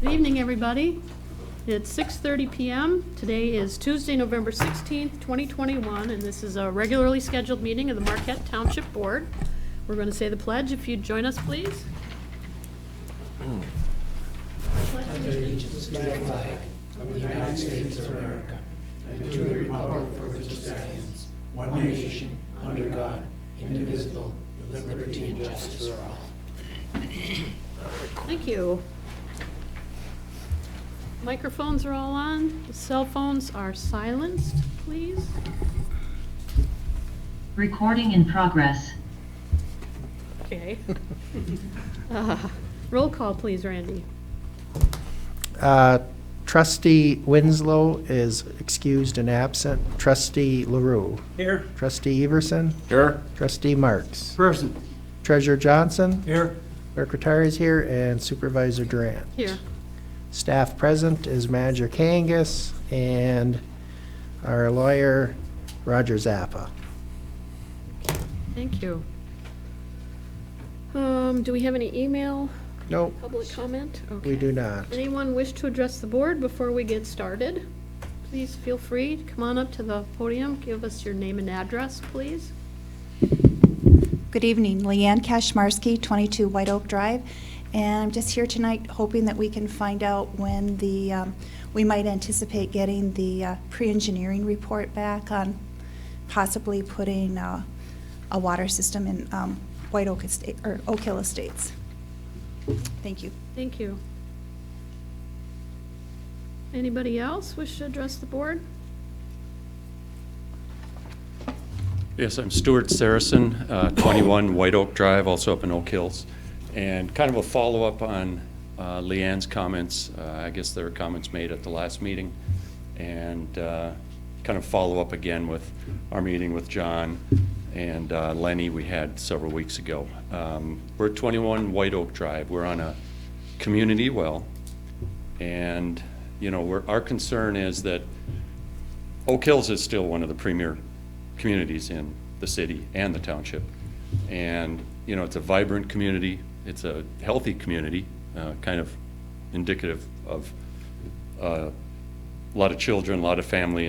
Good evening, everybody. It's 6:30 p.m. Today is Tuesday, November 16th, 2021, and this is a regularly scheduled meeting of the Marquette Township Board. We're going to say the pledge. If you'd join us, please. Pledge allegiance to the flag of the United States of America and to the republic for which it stands, one nation, under God, indivisible, with liberty and justice for all. Thank you. Microphones are all on. The cell phones are silenced, please. Recording in progress. Okay. Roll call, please, Randy. Trustee Winslow is excused and absent. Trustee LaRue. Here. Trustee Everson. Here. Trustee Marks. Present. Treasurer Johnson. Here. Secretary is here, and Supervisor Durant. Here. Staff present is Manager Kangas and our lawyer, Roger Zappa. Thank you. Do we have any email Nope, public comment? we do not. Anyone wish to address the board before we get started? Please feel free to come on up to the podium. Give us your name and address, please. Good evening, Leanne Kashmarsky, 22 White Oak Drive, and I'm just here tonight hoping that we can find out when we might anticipate getting the pre-engineering report back on possibly putting a water system in White Oak Estate, or Oak Hill Estates. Thank you. Thank you. Anybody else wish to address the board? Yes, I'm Stuart Saracen, 21 White Oak Drive, also up in Oak Hills. And kind of a follow-up on Leanne's comments. I guess there were comments made at the last meeting. And kind of follow up again with our meeting with John and Lenny we had several weeks ago. We're at 21 White Oak Drive. We're on a community well. And, you know, our concern is that Oak Hills is still one of the premier communities in the city and the township. And, you know, it's a vibrant community. It's a healthy community, kind of indicative of a lot of children, a lot of families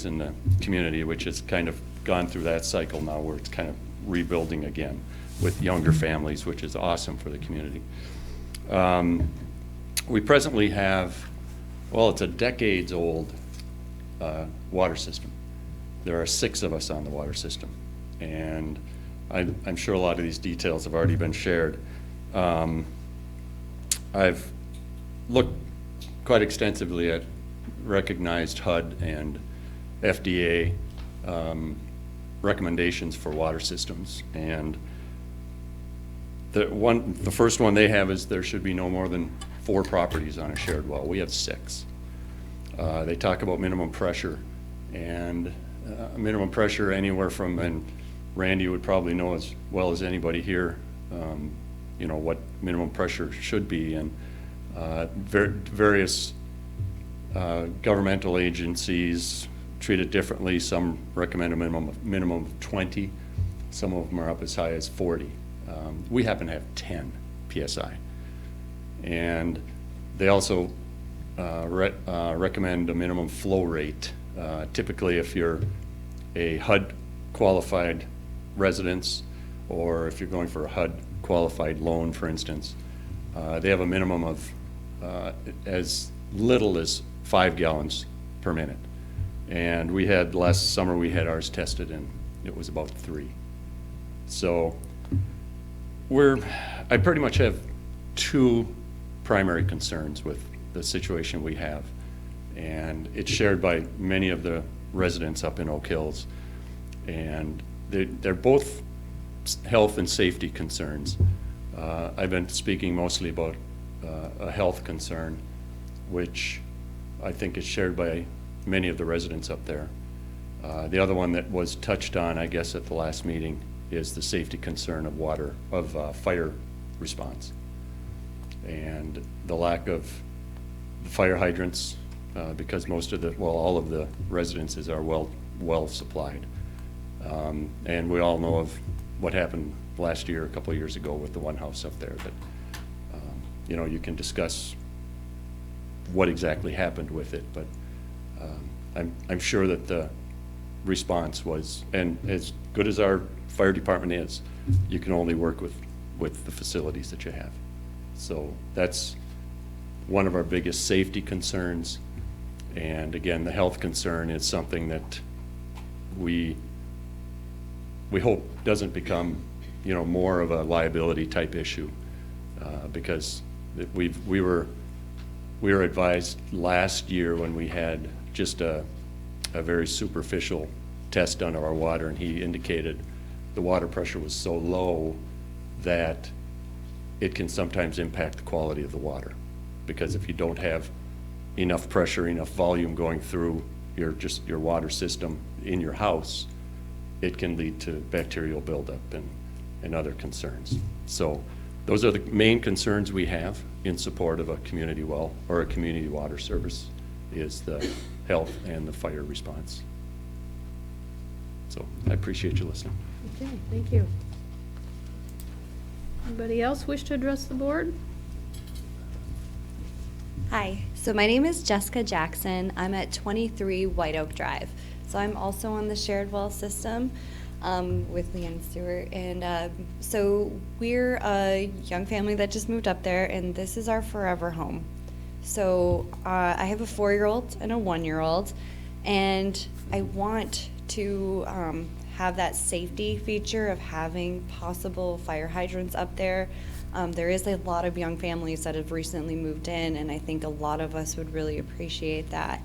in the community, which has kind of gone through that cycle now where it's kind of rebuilding again with younger families, which is awesome for the community. We presently have, well, it's a decades-old water system. There are 6 of us on the water system, and I'm sure a lot of these details have already been shared. I've looked quite extensively at recognized HUD and FDA recommendations for water systems, and the first one they have is there should be no more than 4 properties on a shared well. We have 6. They talk about minimum pressure, and minimum pressure anywhere from, and Randy would probably know as well as anybody here, you know, what minimum pressure should be, and various governmental agencies treat it differently. Some recommend a minimum of 20. Some of them are up as high as 40. We happen to have 10 PSI. And they also recommend a minimum flow rate. Typically, if you're a HUD qualified residence, or if you're going for a HUD qualified loan, for instance, they have a minimum of as little as 5 gallons per minute. And we had, last summer, we had ours tested and it was about 3. So I pretty much have 2 primary concerns with the situation we have. And it's shared by many of the residents up in Oak Hills. And they're both health and safety concerns. I've been speaking mostly about a health concern, which I think is shared by many of the residents up there. The other one that was touched on, I guess, at the last meeting is the safety concern of fire response. And the lack of fire hydrants, because all of the residences are well supplied. And we all know of what happened last year, a couple of years ago with the one house up there that, you know, you can discuss what exactly happened with it, but I'm sure that the response was, and as good as our fire department is, you can only work with the facilities that you have. So that's one of our biggest safety concerns. And again, the health concern is something that we hope doesn't become, more of a liability type issue, because we were advised last year when we had just a very superficial test done of our water, and he indicated the water pressure was so low that it can sometimes impact the quality of the water, because if you don't have enough pressure, enough volume going through your water system in your house, it can lead to bacterial buildup and other concerns. So those are the main concerns we have in support of a community well or a community water service, is the health and the fire response. So I appreciate you listening. Okay, thank you. Anybody else wish to address the board? Hi, so my name is Jessica Jackson. I'm at 23 White Oak Drive. So I'm also on the shared well system with Leanne Stewart. And so we're a young family that just moved up there, and this is our forever home. So I have a 4-year-old and a 1-year-old, and I want to have that safety feature of having possible fire hydrants up there. There is a lot of young families that have recently moved in, and I think a lot of us would really appreciate that.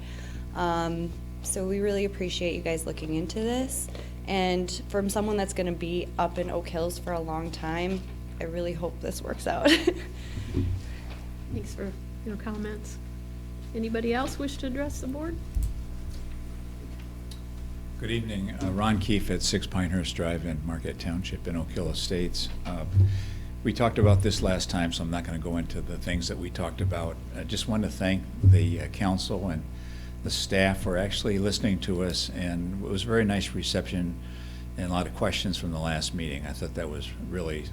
So we really appreciate you guys looking into this. And from someone that's going to be up in Oak Hills for a long time, I really hope this works out. Thanks for your comments. Anybody else wish to address the board? Good evening. Ron Keefe at 6 Pinehurst Drive in Marquette Township in Oak Hill Estates. We talked about this last time, so I'm not going to go into the things that we talked about. I just want to thank the council and the staff for actually listening to us, and it was a very nice reception and a lot of questions from the last meeting. I thought that was really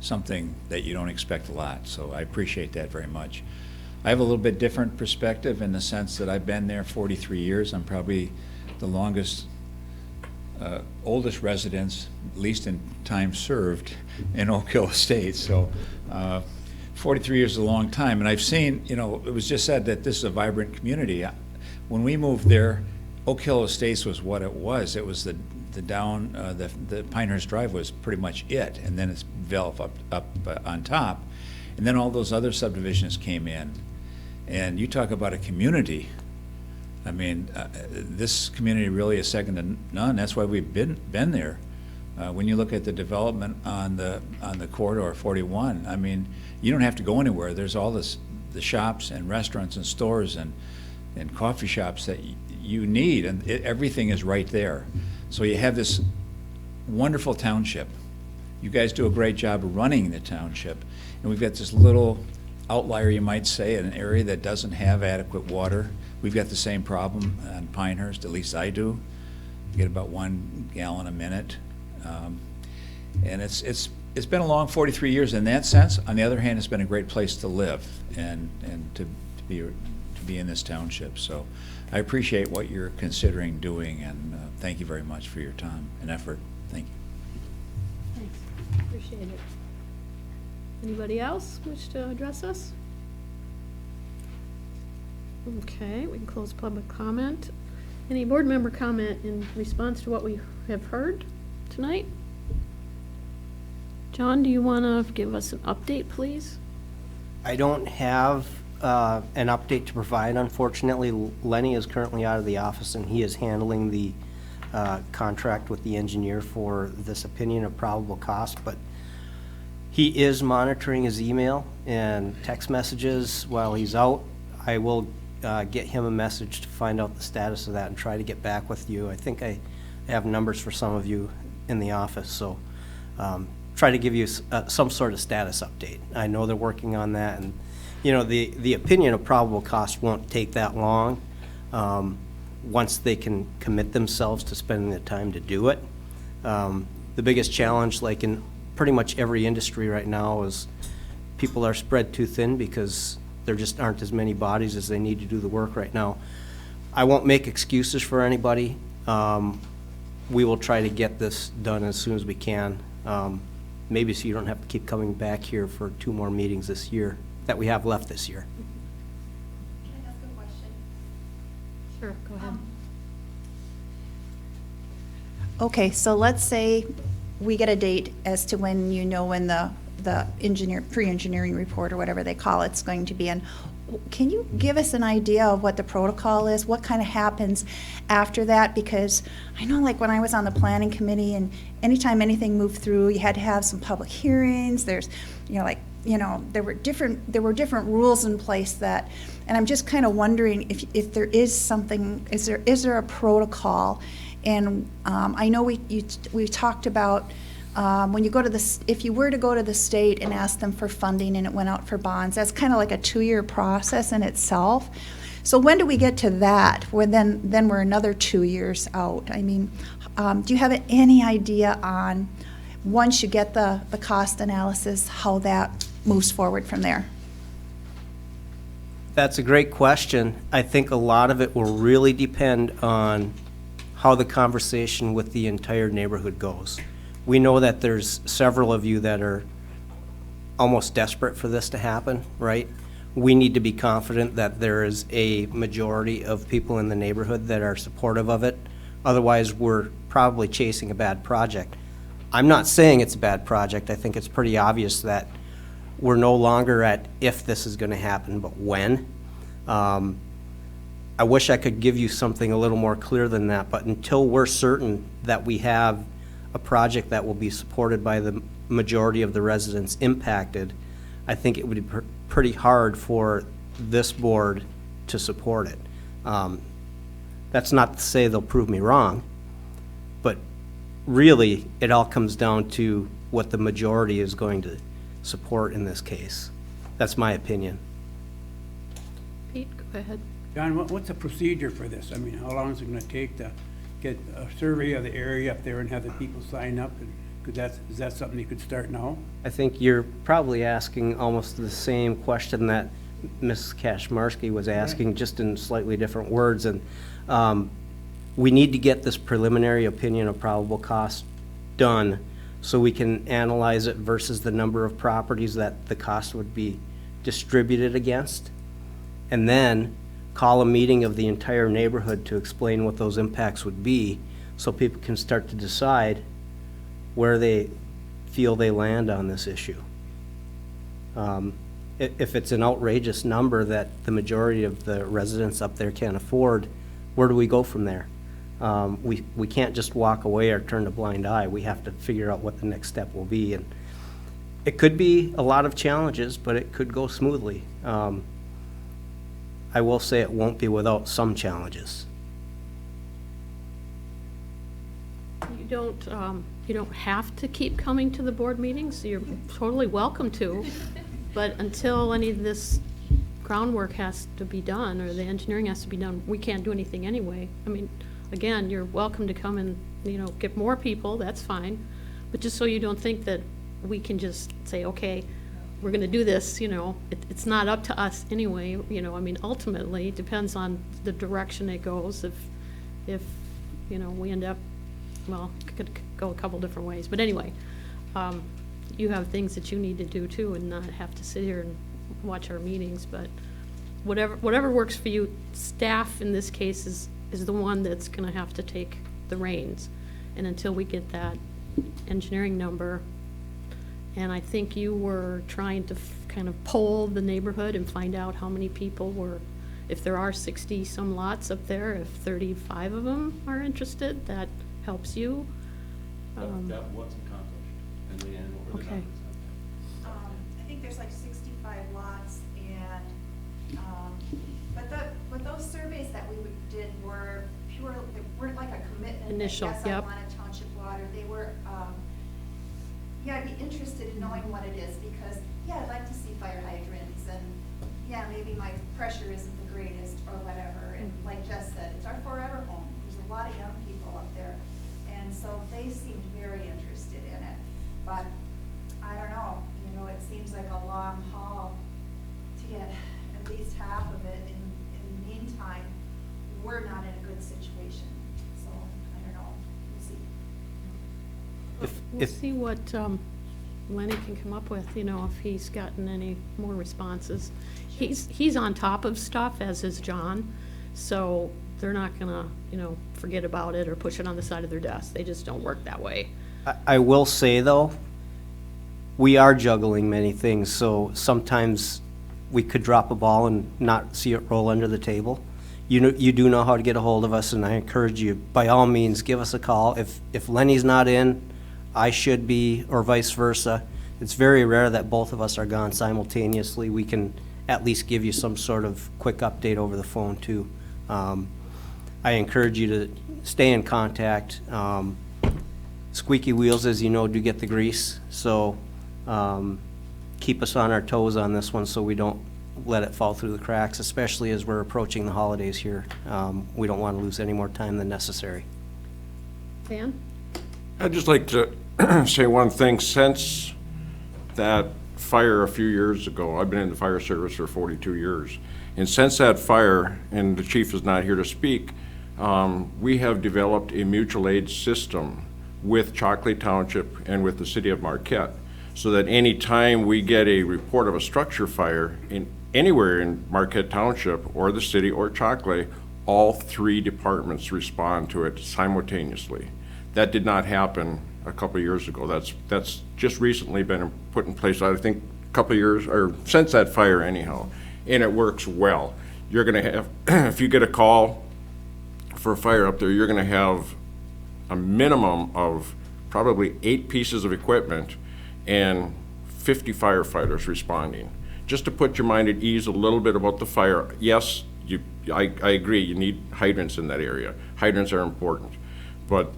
something that you don't expect a lot, so I appreciate that very much. I have a little bit different perspective in the sense that I've been there 43 years. I'm probably the longest, oldest residents, at least in time served, in Oak Hill Estates. So 43 years is a long time. And I've seen, it was just said that this is a vibrant community. When we moved there, Oak Hill Estates was what it was. It was the Pinehurst Drive was pretty much it. And then it's developed up on top. And then all those other subdivisions came in. And you talk about a community. I mean, this community really is second to none. That's why we've been there. When you look at the development on the corridor 41, I mean, you don't have to go anywhere. There's all the shops and restaurants and stores and coffee shops that you need, and everything is right there. So you have this wonderful township. You guys do a great job of running the township, and we've got this little outlier, you might say, an area that doesn't have adequate water. We've got the same problem on Pinehurst, at least I do. You get about 1 gallon a minute. And it's been a long 43 years in that sense. On the other hand, it's been a great place to live and to be in this township. So I appreciate what you're considering doing, and thank you very much for your time and effort. Thank you. Thanks, appreciate it. Anybody else wish to address us? Okay, we can close public comment. Any board member comment in response to what we have heard tonight? John, do you want to give us an update, please? I don't have an update to provide, unfortunately. Lenny is currently out of the office, and he is handling the contract with the engineer for this opinion of probable cost, but he is monitoring his email and text messages while he's out. I will get him a message to find out the status of that and try to get back with you. I think I have numbers for some of you in the office, so try to give you some sort of status update. I know they're working on that, and the opinion of probable cost won't take that long once they can commit themselves to spending the time to do it. The biggest challenge, like in pretty much every industry right now, is people are spread too thin because there just aren't as many bodies as they need to do the work right now. I won't make excuses for anybody. We will try to get this done as soon as we can. Maybe so you don't have to keep coming back here for 2 more meetings this year that we have left this year. Can I ask a question? Sure, go ahead. Okay, so let's say we get a date as to when you know when the pre-engineering report or whatever they call it's going to be in. Can you give us an idea of what the protocol is? What kind of happens after that? Because I know, like, when I was on the planning committee, and anytime anything moved through, you had to have some public hearings. There's, there were different rules in place that, and I'm just kind of wondering if there is something, is there a protocol? And I know we talked about when you go to if you were to go to the state and ask them for funding and it went out for bonds, that's kind of like a 2-year process in itself. So when do we get to that, where then we're another 2 years out? I mean, do you have any idea on, once you get the cost analysis, how that moves forward from there? That's a great question. I think a lot of it will really depend on how the conversation with the entire neighborhood goes. We know that there's several of you that are almost desperate for this to happen, right? We need to be confident that there is a majority of people in the neighborhood that are supportive of it. Otherwise, we're probably chasing a bad project. I'm not saying it's a bad project. I think it's pretty obvious that we're no longer at if this is going to happen, but when. I wish I could give you something a little more clear than that, but until we're certain that we have a project that will be supported by the majority of the residents impacted, I think it would be pretty hard for this board to support it. That's not to say they'll prove me wrong, but really it all comes down to what the majority is going to support in this case. That's my opinion. Pete, go ahead. John, what's the procedure for this? I mean, how long is it gonna take to get a survey of the area up there and have the people sign up? And is that something you could start now? I think you're probably asking almost the same question that Mrs. Kashmarsky was asking, just in slightly different words. And we need to get this preliminary opinion of probable cost done so we can analyze it versus the number of properties that the cost would be distributed against. And then call a meeting of the entire neighborhood to explain what those impacts would be so people can start to decide where they feel they land on this issue. If it's an outrageous number that the majority of the residents up there can't afford, where do we go from there? We can't just walk away or turn a blind eye. We have to figure out what the next step will be. And it could be a lot of challenges, but it could go smoothly. I will say it won't be without some challenges. You don't have to keep coming to the board meetings. You're totally welcome to. But until any of this groundwork has to be done, or the engineering has to be done, we can't do anything anyway. I mean, again, you're welcome to come and, get more people, that's fine. But just so you don't think that we can just say, okay, we're gonna do this, it's not up to us anyway, I mean, ultimately, it depends on the direction it goes. If we end up, well, it could go a couple different ways, but anyway, you have things that you need to do too, and not have to sit here and watch our meetings, but whatever works for you. Staff, in this case, is the one that's gonna have to take the reins, and until we get that engineering number. And I think you were trying to kind of poll the neighborhood and find out how many people were, if there are 60-some lots up there, if 35 of them are interested, that helps you. That was accomplished, and Leanne, what were the Okay. numbers? I think there's like 65 lots, and, but those surveys that we did were pure, they weren't like a commitment. Initial, Yes, yep. I want a township water. They were, yeah, I'd be interested in knowing what it is, because, yeah, I'd like to see fire hydrants, and, yeah, maybe my pressure isn't the greatest, or whatever, and like Jess said, it's our forever home. There's a lot of young people up there, and so they seemed very interested in it, but I don't know, it seems like a long haul to get, and at least half of it. In the meantime, we're not in a good situation. So, I don't know, we'll see. We'll see what Lenny can come up with, if he's gotten any more responses. He's on top of stuff, as is John, so they're not gonna, forget about it or push it on the side of their desk. They just don't work that way. I will say, though, we are juggling many things, so sometimes we could drop a ball and not see it roll under the table. You do know how to get a hold of us, and I encourage you, by all means, give us a call. If Lenny's not in, I should be, or vice versa. It's very rare that both of us are gone simultaneously. We can at least give you some sort of quick update over the phone, too. I encourage you to stay in contact. Squeaky wheels, as you know, do get the grease, so keep us on our toes on this one so we don't let it fall through the cracks, especially as we're approaching the holidays here. We don't want to lose any more time than necessary. Dan? I'd just like to say one thing. Since that fire a few years ago, I've been in the fire service for 42 years, and since that fire, and the chief is not here to speak, we have developed a mutual aid system with Chocolate Township and with the city of Marquette, so that any time we get a report of a structure fire anywhere in Marquette Township or the city or Chocolate, all three departments respond to it simultaneously. That did not happen a couple of years ago. That's just recently been put in place, I think a couple of years, or since that fire anyhow, and it works well. You're gonna have, if you get a call for a fire up there, you're gonna have a minimum of probably 8 pieces of equipment and 50 firefighters responding. Just to put your mind at ease a little bit about the fire, yes, I agree, you need hydrants in that area. Hydrants are important, but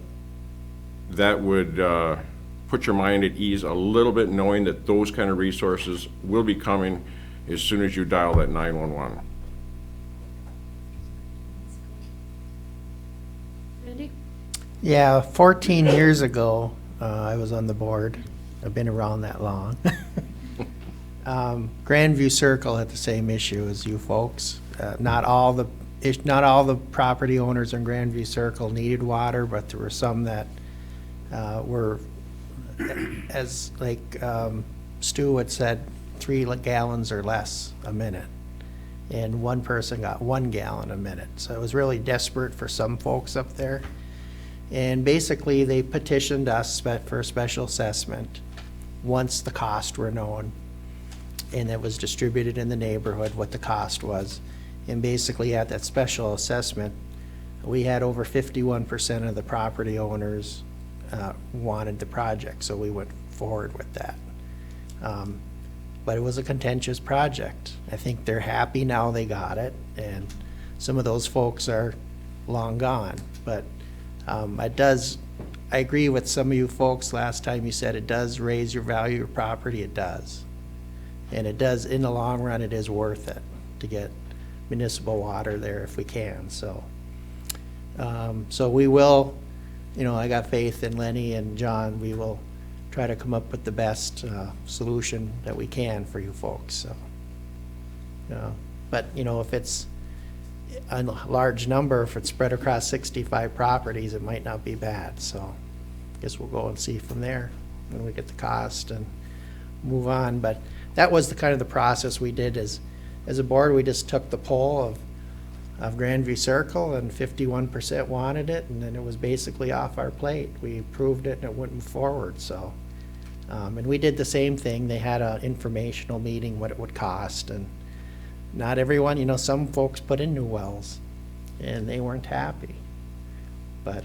that would put your mind at ease a little bit, knowing that those kind of resources will be coming as soon as you dial that 911. Andy? Yeah, 14 years ago, I was on the board. I've been around that long. Grandview Circle had the same issue as you folks. Not all the property owners in Grandview Circle needed water, but there were some that were, as like Stu had said, 3 gallons or less a minute. And one person got 1 gallon a minute. So it was really desperate for some folks up there. And basically, they petitioned us for a special assessment once the costs were known. And it was distributed in the neighborhood what the cost was. And basically, at that special assessment, we had over 51% of the property owners wanted the project, so we went forward with that. But it was a contentious project. I think they're happy now they got it, and some of those folks are long gone. But I agree with some of you folks last time you said it does raise your value of your property. It does. And it does, in the long run, it is worth it to get municipal water there if we can. So, so we will, I got faith in Lenny and John. We will try to come up with the best solution that we can for you folks. So, but if it's a large number, if it's spread across 65 properties, it might not be bad. So, I guess we'll go and see from there when we get the cost and move on. But that was the kind of the process we did as a board. We just took the poll of Grandview Circle, and 51% wanted it, and then it was basically off our plate. We approved it and it went forward. So, and we did the same thing. They had an informational meeting, what it would cost, and not everyone, some folks put in new wells and they weren't happy. But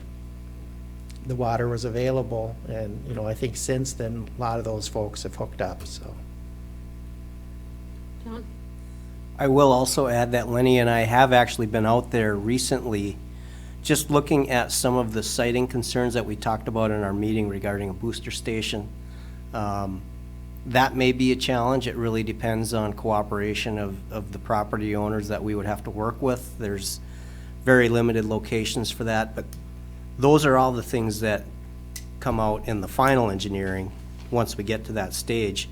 the water was available, and I think since then a lot of those folks have hooked up. So, John? I will also add that Lenny and I have actually been out there recently just looking at some of the siting concerns that we talked about in our meeting regarding a booster station. That may be a challenge. It really depends on cooperation of the property owners that we would have to work with. There's very limited locations for that, but those are all the things that come out in the final engineering once we get to that stage.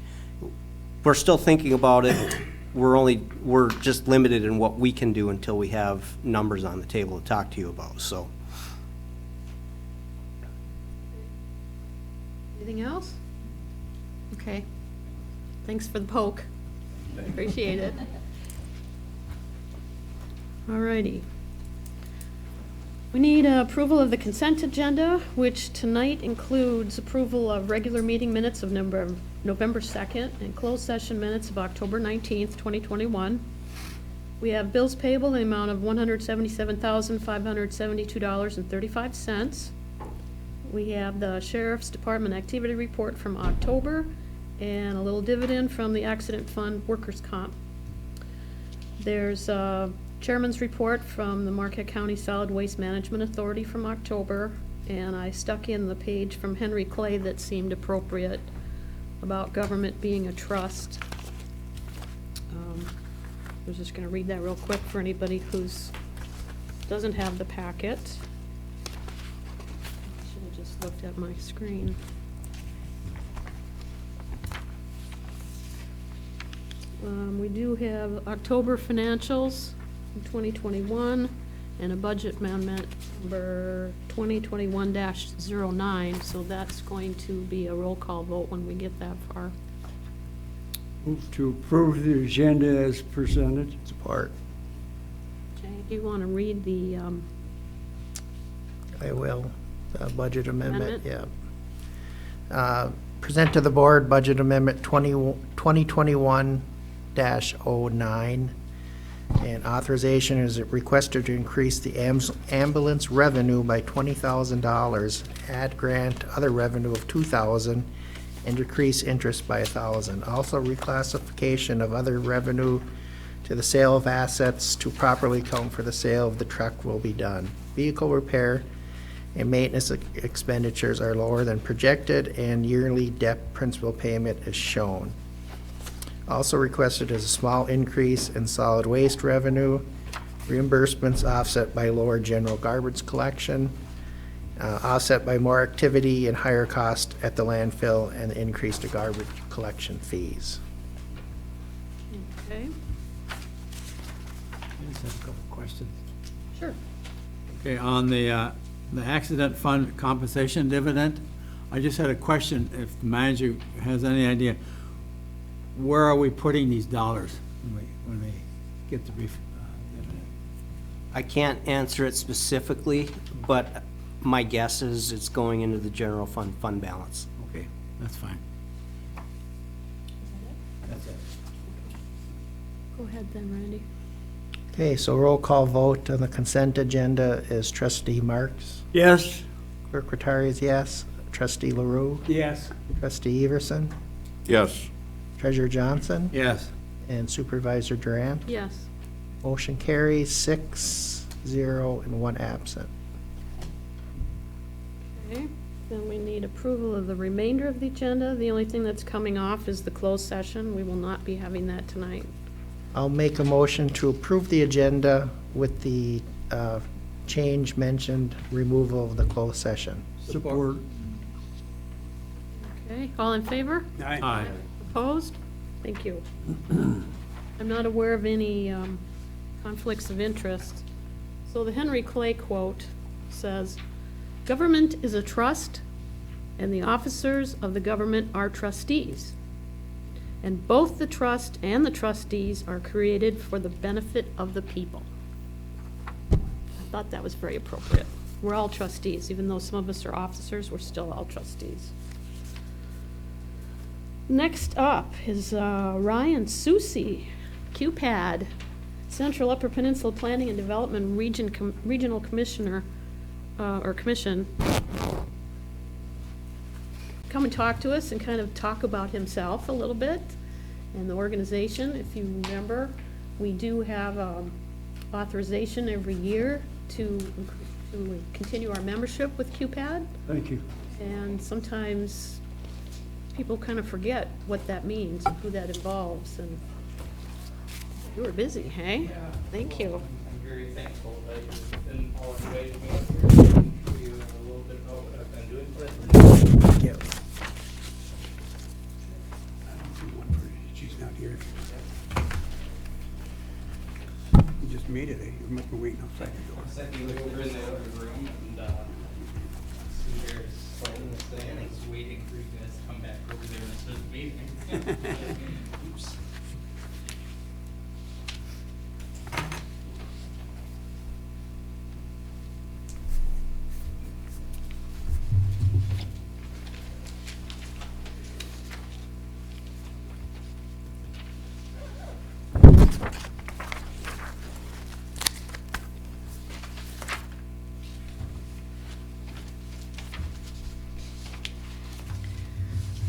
We're still thinking about it. we're just limited in what we can do until we have numbers on the table to talk to you about, so. Anything else? Okay. Thanks for the poke. Appreciate it. All righty. We need approval of the consent agenda, which tonight includes approval of regular meeting minutes of November 2nd and closed session minutes of October 19th, 2021. We have bills payable in the amount of $177,572.35. We have the Sheriff's Department activity report from October and a little dividend from the Accident Fund Workers' Comp. There's a Chairman's report from the Marquette County Solid Waste Management Authority from October, and I stuck in the page from Henry Clay that seemed appropriate about government being a trust. I was just going to read that real quick for anybody who's doesn't have the packet. I should have just looked at my screen. We do have October financials in 2021 and a budget amendment number 2021-09, so that's going to be a roll call vote when we get that far. Move to approve the agenda as presented. Support. Jay, do you want to read the, I will. Budget amendment, Amendment? yeah. Present to the board Budget Amendment 2021-09. And authorization is requested to increase the ambulance revenue by $20,000, add grant other revenue of $2,000, and decrease interest by $1,000. Also reclassification of other revenue to the sale of assets to properly account for the sale of the truck will be done. Vehicle repair and maintenance expenditures are lower than projected, and yearly debt principal payment is shown. Also requested is a small increase in solid waste revenue, reimbursements offset by lower general garbage collection, offset by more activity and higher cost at the landfill, and increase to garbage collection fees. okay? I just have a couple questions. Sure. Okay, on the accident fund compensation dividend, I just had a question, if the manager has any idea, where are we putting these dollars when we get the dividend? I can't answer it specifically, but my guess is it's going into the general fund balance. Okay, that's fine. That's it. Go ahead then, Randy. Okay, so roll call vote on the consent agenda is trustee Marks. Yes. Clerk Rattari is yes. Trustee LaRue. Yes. Trustee Everson. Yes. Treasurer Johnson. Yes. And Supervisor Durant. Yes. Motion carries 6-0 and 1 absent. Okay, then we need approval of the remainder of the agenda. The only thing that's coming off is the closed session. We will not be having that tonight. I'll make a motion to approve the agenda with the change mentioned, removal of the closed session. Support. Okay, all in favor? Aye. Opposed? Thank you. I'm not aware of any conflicts of interest. So the Henry Clay quote says, "Government is a trust, and the officers of the government are trustees. And both the trust and the trustees are created for the benefit of the people." I thought that was very appropriate. We're all trustees. Even though some of us are officers, we're still all trustees. Next up is Ryan Susi, QPAD, Central Upper Peninsula Planning and Development Regional Commissioner, or Commission. Come and talk to us and kind of talk about himself a little bit and the organization. If you remember, we do have authorization every year to continue our membership with QPAD. Thank you. And sometimes people kind of forget what that means and who that involves, and you were busy, hey? Yeah. Thank you. I'm very thankful that you've been all invited me up here and show you a little bit about what I've been doing for it. Thank you. She's not here. just me today. You must be waiting outside the door. Second, look over in the other room and, see there's starting this thing and it's waiting for you guys to come back over there and start the meeting. Oops.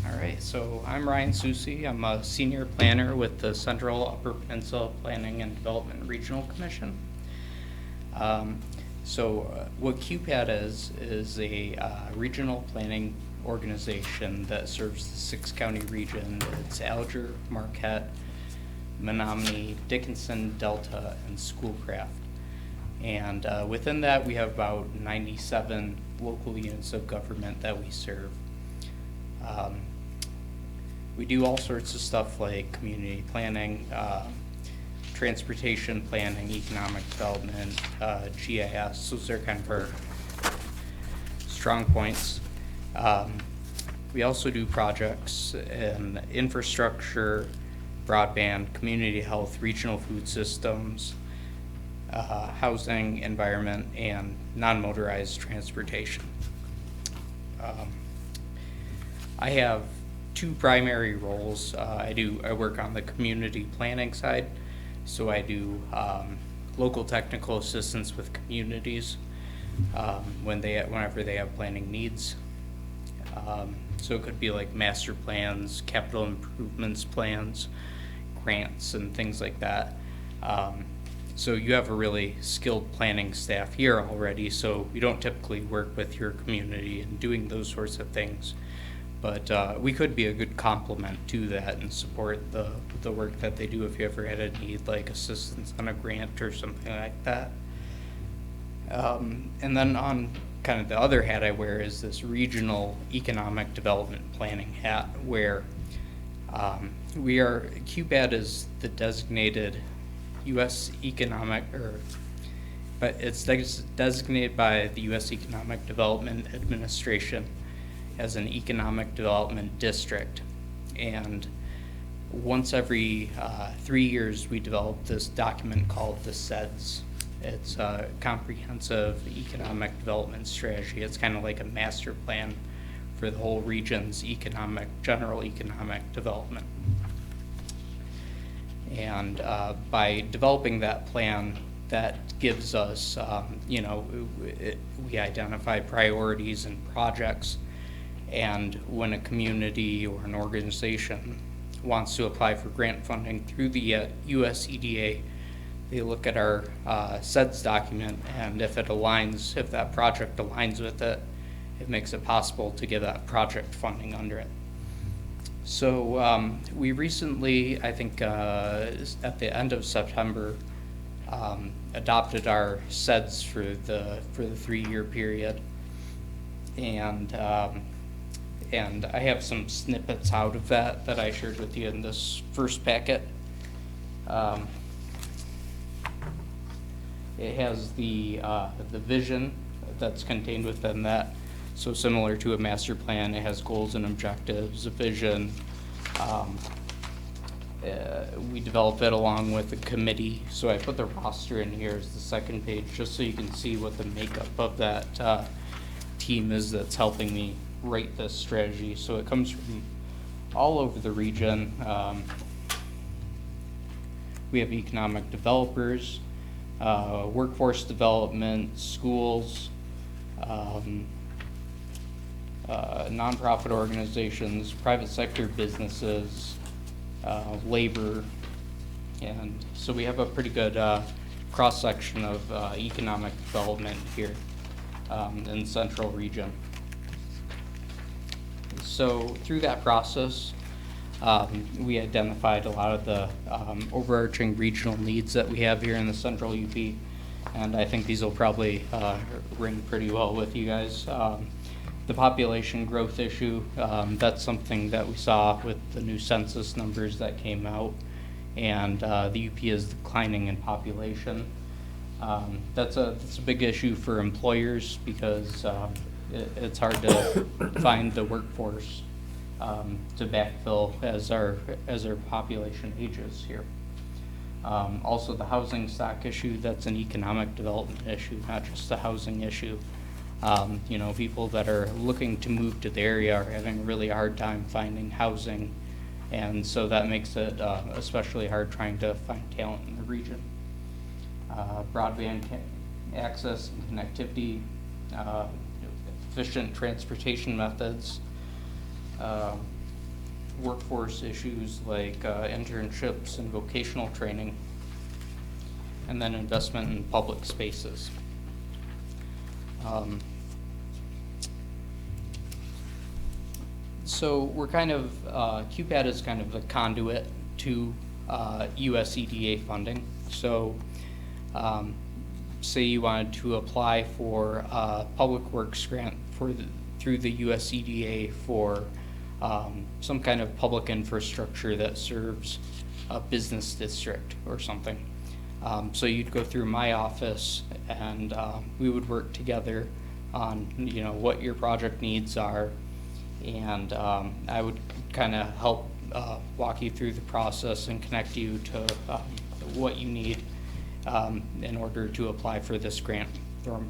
All right, so I'm Ryan Susi. I'm a senior planner with the Central Upper Peninsula Planning and Development Regional Commission. What QPAD is a regional planning organization that serves the 6-county region. It's Alger, Marquette, Menominee, Dickinson, Delta, and Schoolcraft. And within that, we have about 97 local units of government that we serve. We do all sorts of stuff like community planning, transportation planning, economic development, GIS. Those are kind of our strong points. We also do projects in infrastructure, broadband, community health, regional food systems, housing, environment, and non-motorized transportation. I have two primary roles. I work on the community planning side, so I do local technical assistance with communities whenever they have planning needs. So it could be like master plans, capital improvements plans, grants, and things like that. So you have a really skilled planning staff here already, so you don't typically work with your community and doing those sorts of things. But we could be a good complement to that and support the work that they do if you ever had a need, like assistance on a grant or something like that. And then on kind of the other hat I wear is this regional economic development planning hat, where QBAD is the designated U.S. but it's designated by the U.S. Economic Development Administration as an economic development district. And once every 3 years, we develop this document called the SEDS. It's a comprehensive economic development strategy. It's kind of like a master plan for the whole region's general economic development. And by developing that plan, that gives us, we identify priorities and projects. And when a community or an organization wants to apply for grant funding through the US EDA, they look at our SEDS document, and if that project aligns with it, it makes it possible to give that project funding under it. So we recently, I think at the end of September, adopted our SEDS for the 3-year period. And I have some snippets out of that I shared with you in this first packet. It has the vision that's contained within that. So similar to a master plan, it has goals and objectives, a vision. We develop it along with a committee. So I put the roster in here as the second page, just so you can see what the makeup of that team is that's helping me write this strategy. So it comes from all over the region. We have economic developers, workforce development, schools, nonprofit organizations, private sector businesses, labor, and so we have a pretty good cross-section of economic development here in the central region. So through that process, we identified a lot of the overarching regional needs that we have here in the central UP, and I think these will probably ring pretty well with you guys. The population growth issue, that's something that we saw with the new census numbers that came out, and the UP is declining in population. That's a big issue for employers because it's hard to find the workforce to backfill as our population ages here. Also, the housing stock issue, that's an economic development issue, not just a housing issue. You know, people that are looking to move to the area are having a really hard time finding housing, and so that makes it especially hard trying to find talent in the region. Broadband access and connectivity, efficient transportation methods, workforce issues like internships and vocational training, and then investment in public spaces. So we're kind of, QPAD is kind of the conduit to US EDA funding. So say you wanted to apply for a public works grant through the US EDA for some kind of public infrastructure that serves a business district or something. So you'd go through my office and we would work together on, you know, what your project needs are, and I would kind of help walk you through the process and connect you to what you need in order to apply for this grant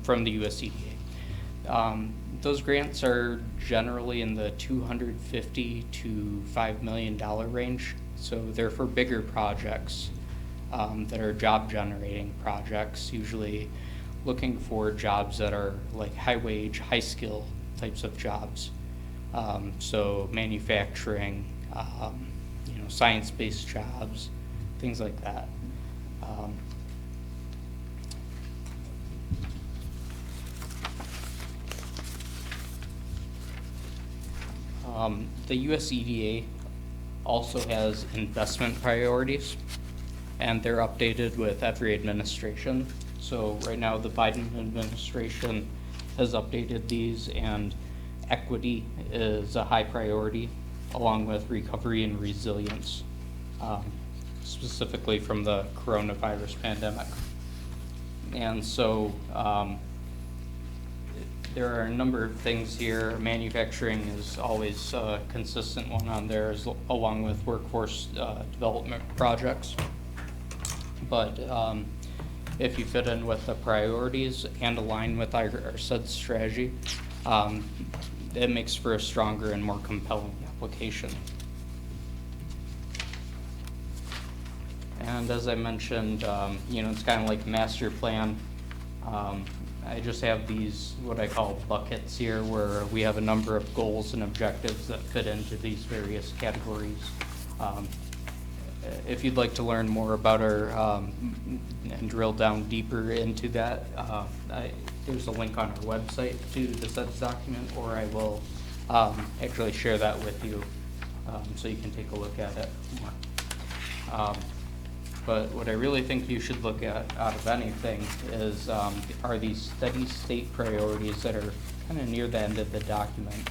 from the US EDA. Those grants are generally in the $250 to $5 million range, so they're for bigger projects that are job generating projects, usually looking for jobs that are like high wage, high skill types of jobs. So manufacturing, you know, science-based jobs, things like that. The US EDA also has investment priorities, and they're updated with every administration. So right now the Biden administration has updated these, and equity is a high priority, along with recovery and resilience, specifically from the coronavirus pandemic. And so there are a number of things here. Manufacturing is always a consistent one on there, along with workforce development projects. But if you fit in with the priorities and align with our SED strategy, it makes for a stronger and more compelling application. And as I mentioned, you know, it's kind of like a master plan. I just have these, what I call buckets here, where we have a number of goals and objectives that fit into these various categories. If you'd like to learn more about our, and drill down deeper into that, there's a link on our website to the SEDS document, or I will actually share that with you so you can take a look at it more. But what I really think you should look at out of anything is are these steady state priorities that are kind of near the end of the document.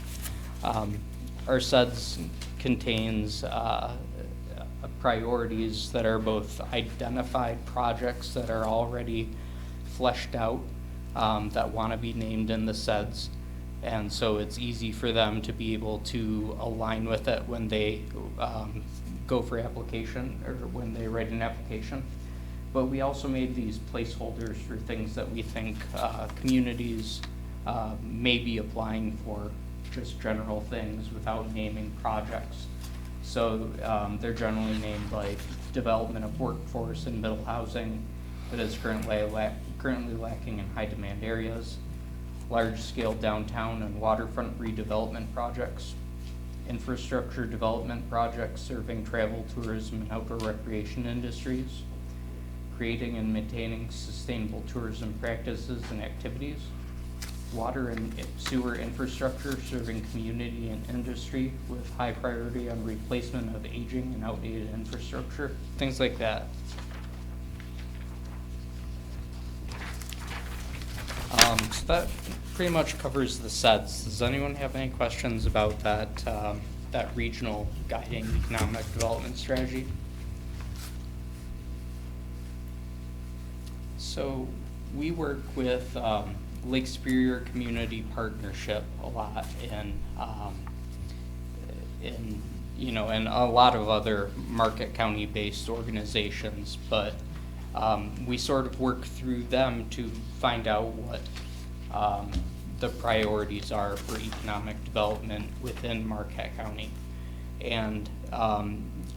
Our SEDS contains priorities that are both identified projects that are already fleshed out that want to be named in the SEDS, and so it's easy for them to be able to align with it when they go for application or when they write an application. But we also made these placeholders for things that we think communities may be applying for, just general things without naming projects. So they're generally named like development of workforce and middle housing that is currently lacking in high demand areas, large-scale downtown and waterfront redevelopment projects, infrastructure development projects serving travel, tourism, and outdoor recreation industries, creating and maintaining sustainable tourism practices and activities, water and sewer infrastructure serving community and industry with high priority on replacement of aging and outdated infrastructure, things like that. So that pretty much covers the SEDS. Does anyone have any questions about that, that regional guiding economic development strategy? So we work with Lake Superior Community Partnership a lot, and and a lot of other Marquette County-based organizations, but we sort of work through them to find out what the priorities are for economic development within Marquette County. And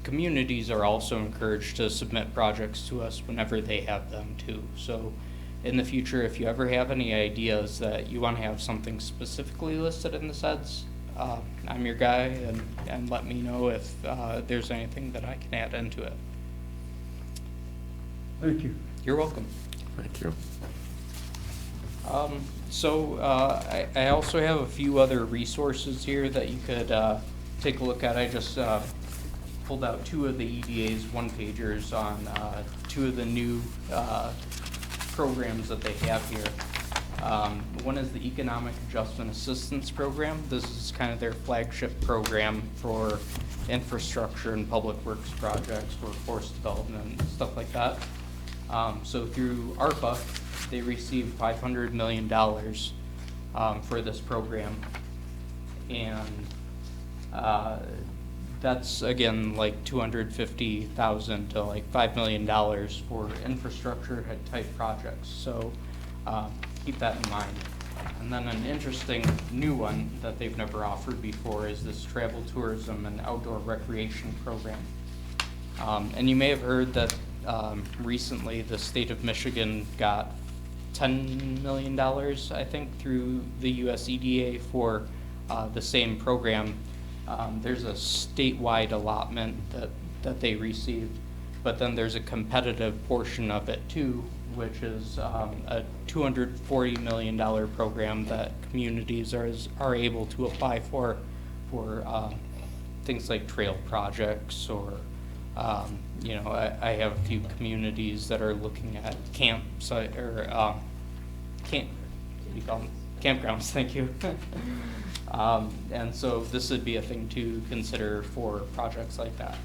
communities are also encouraged to submit projects to us whenever they have them too. So in the future, if you ever have any ideas that you want to have something specifically listed in the SEDS, I'm your guy, and let me know if there's anything that I can add into it. Thank you. You're welcome. Thank you. I also have a few other resources here that you could take a look at. I just pulled out 2 of the EDA's one-pagers on 2 of the new programs that they have here. One is the Economic Adjustment Assistance Program. This is kind of their flagship program for infrastructure and public works projects, workforce development, stuff like that. So through ARPA, they received $500 million for this program. And that's, again, like $250,000 to like $5 million for infrastructure type projects. So keep that in mind. And then an interesting new one that they've never offered before is this travel tourism and outdoor recreation program. And you may have heard that recently the state of Michigan got $10 million, I think, through the US EDA for the same program. There's a statewide allotment that they received, but then there's a competitive portion of it too, which is a $240 million program that communities are able to apply for things like trail projects, or I have a few communities that are looking at campsite or campgrounds. Thank you. And so this would be a thing to consider for projects like that.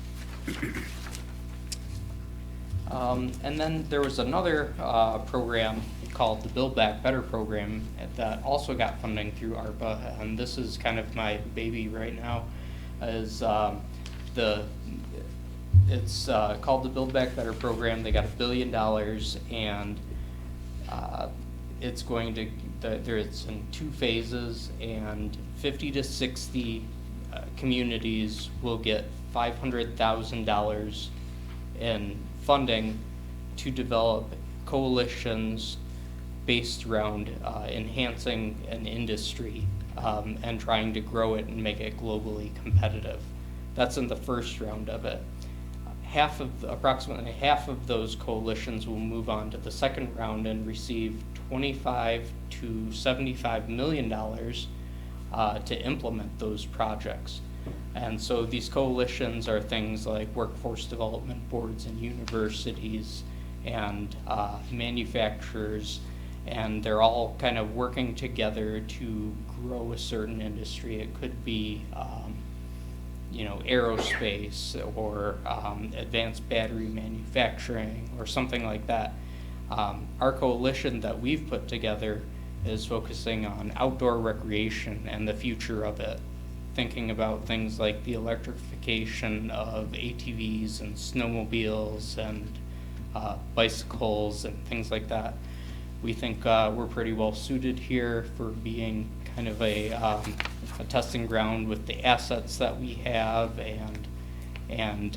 And then there was another program called the Build Back Better program that also got funding through ARPA, and this is kind of my baby right now. Is it's called the Build Back Better program. They got $1 billion, and it's going to it's in 2 phases, and 50 to 60 communities will get $500,000 in funding to develop coalitions based around enhancing an industry and trying to grow it and make it globally competitive. That's in the first round of it. Approximately half of those coalitions will move on to the second round and receive $25 to $75 million to implement those projects. And so these coalitions are things like workforce development boards and universities and manufacturers, and they're all kind of working together to grow a certain industry. It could be aerospace or advanced battery manufacturing or something like that. Our coalition that we've put together is focusing on outdoor recreation and the future of it, thinking about things like the electrification of ATVs and snowmobiles and bicycles and things like that. We think we're pretty well suited here for being kind of a testing ground with the assets that we have and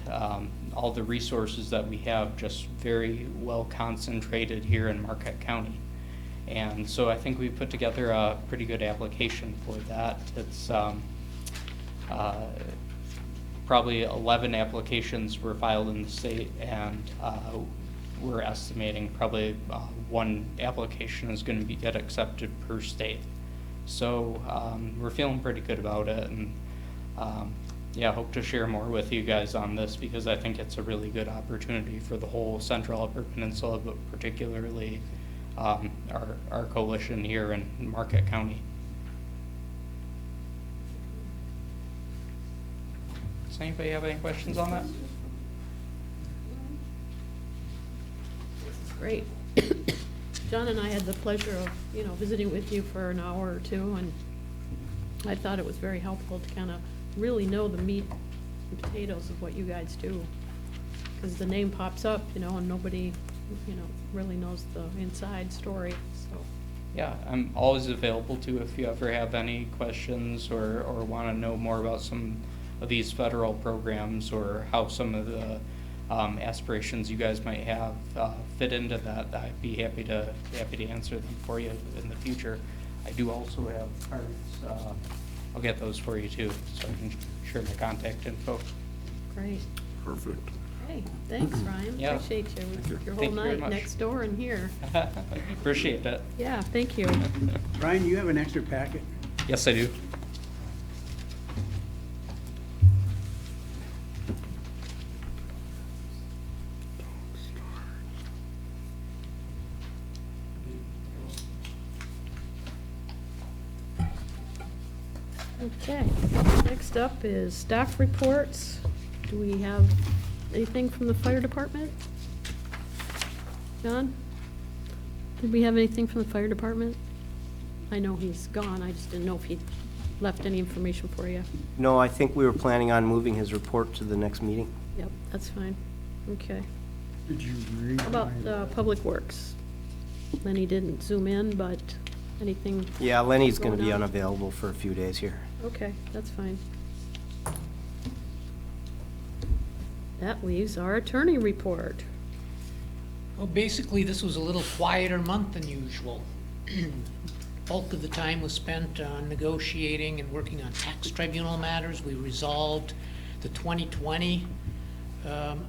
all the resources that we have, just very well concentrated here in Marquette County. And so I think we put together a pretty good application for that. It's probably 11 applications were filed in the state, and we're estimating probably 1 application is going to get accepted per state. So we're feeling pretty good about it, and hope to share more with you guys on this, because I think it's a really good opportunity for the whole Central Upper Peninsula, but particularly our coalition here in Marquette County. Does anybody have any questions on that? Great. John and I had the pleasure of, visiting with you for an hour or two, and I thought it was very helpful to kind of really know the meat and potatoes of what you guys do. Because the name pops up, and nobody, really knows the inside story, so. Yeah, I'm always available too if you ever have any questions or want to know more about some of these federal programs or how some of the aspirations you guys might have fit into that. I'd be happy to answer them for you in the future. I do also have cards. I'll get those for you too, so I can share my contact info. Great. Perfect. Hey, thanks, Ryan. Yeah. Appreciate you. Your whole Thank you very night much. next door and here. Appreciate that. Yeah, thank you. Brian, you have an extra packet? Yes, I do. Okay, next up is staff reports. Do we have anything from the fire department? John? Did we have anything from the fire department? I know he's gone, I just didn't know if he left any information for you. No, I think we were planning on moving his report to the next meeting. Yep, that's fine. Okay. Did you read? How about Public Works? Lenny didn't zoom in, but anything? Yeah, Lenny's gonna be Going on? unavailable for a few days here. Okay, that's fine. That leaves our attorney report. Well, basically, this was a little quieter month than usual. Bulk of the time was spent on negotiating and working on tax tribunal matters. We resolved the 2020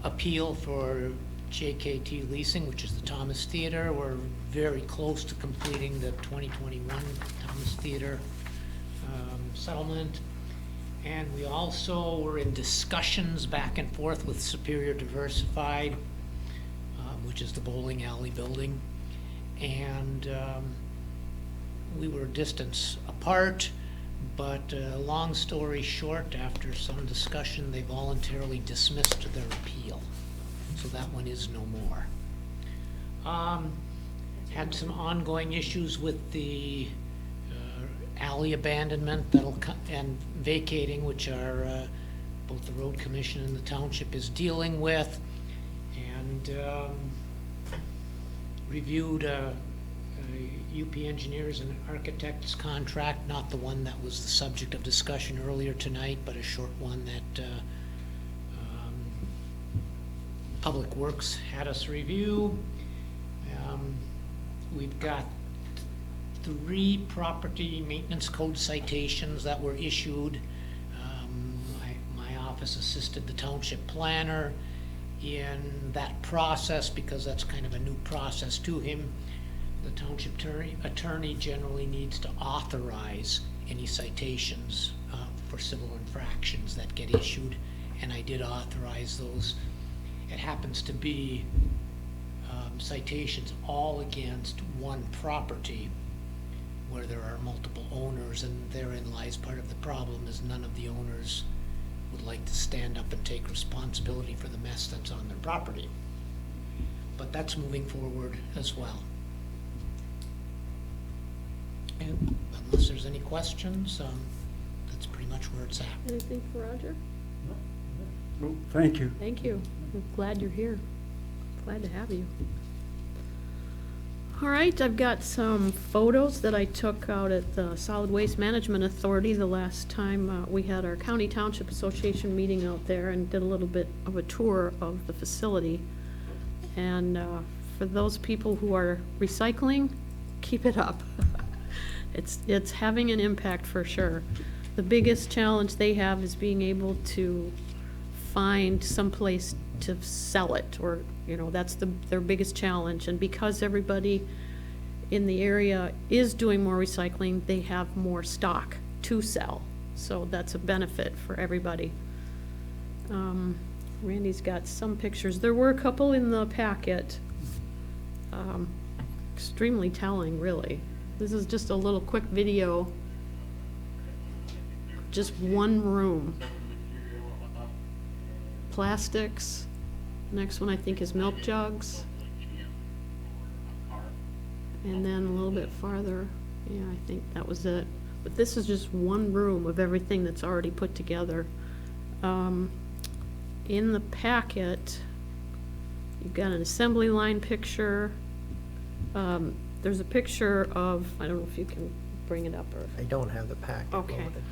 appeal for JKT Leasing, which is the Thomas Theater. We're very close to completing the 2021 Thomas Theater settlement. And we also were in discussions back and forth with Superior Diversified, which is the bowling alley building. And we were a distance apart, but long story short, after some discussion, they voluntarily dismissed their appeal. So that one is no more. Had some ongoing issues with the alley abandonment and vacating, which are both the road commission and the township is dealing with, and reviewed UP Engineers and Architects contract, not the one that was the subject of discussion earlier tonight, but a short one that Public Works had us review. We've got 3 property maintenance code citations that were issued. My office assisted the township planner in that process because that's kind of a new process to him. The township attorney generally needs to authorize any citations for civil infractions that get issued, and I did authorize those. It happens to be citations all against one property where there are multiple owners, and therein lies part of the problem, is none of the owners would like to stand up and take responsibility for the mess that's on their property. But that's moving forward as well. And unless there's any questions, that's pretty much where it's at. Anything for Roger? Oh, thank you. Thank you. I'm glad you're here. Glad to have you. All right, I've got some photos that I took out at the Solid Waste Management Authority the last time we had our County Township Association meeting out there and did a little bit of a tour of the facility. And for those people who are recycling, keep it up. It's having an impact for sure. The biggest challenge they have is being able to find someplace to sell it, or that's their biggest challenge. And because everybody in the area is doing more recycling, they have more stock to sell, so that's a benefit for everybody. Randy's got some pictures. There were a couple in the packet. Extremely telling, really. This is just a little quick video, just one room. Plastics. Next one I think is milk jugs. And then a little bit farther, yeah, I think that was it. But this is just one room of everything that's already put together. In the packet, you've got an assembly line picture. There's a picture of, I don't know if you can bring it up or. I don't have the packet Okay. loaded,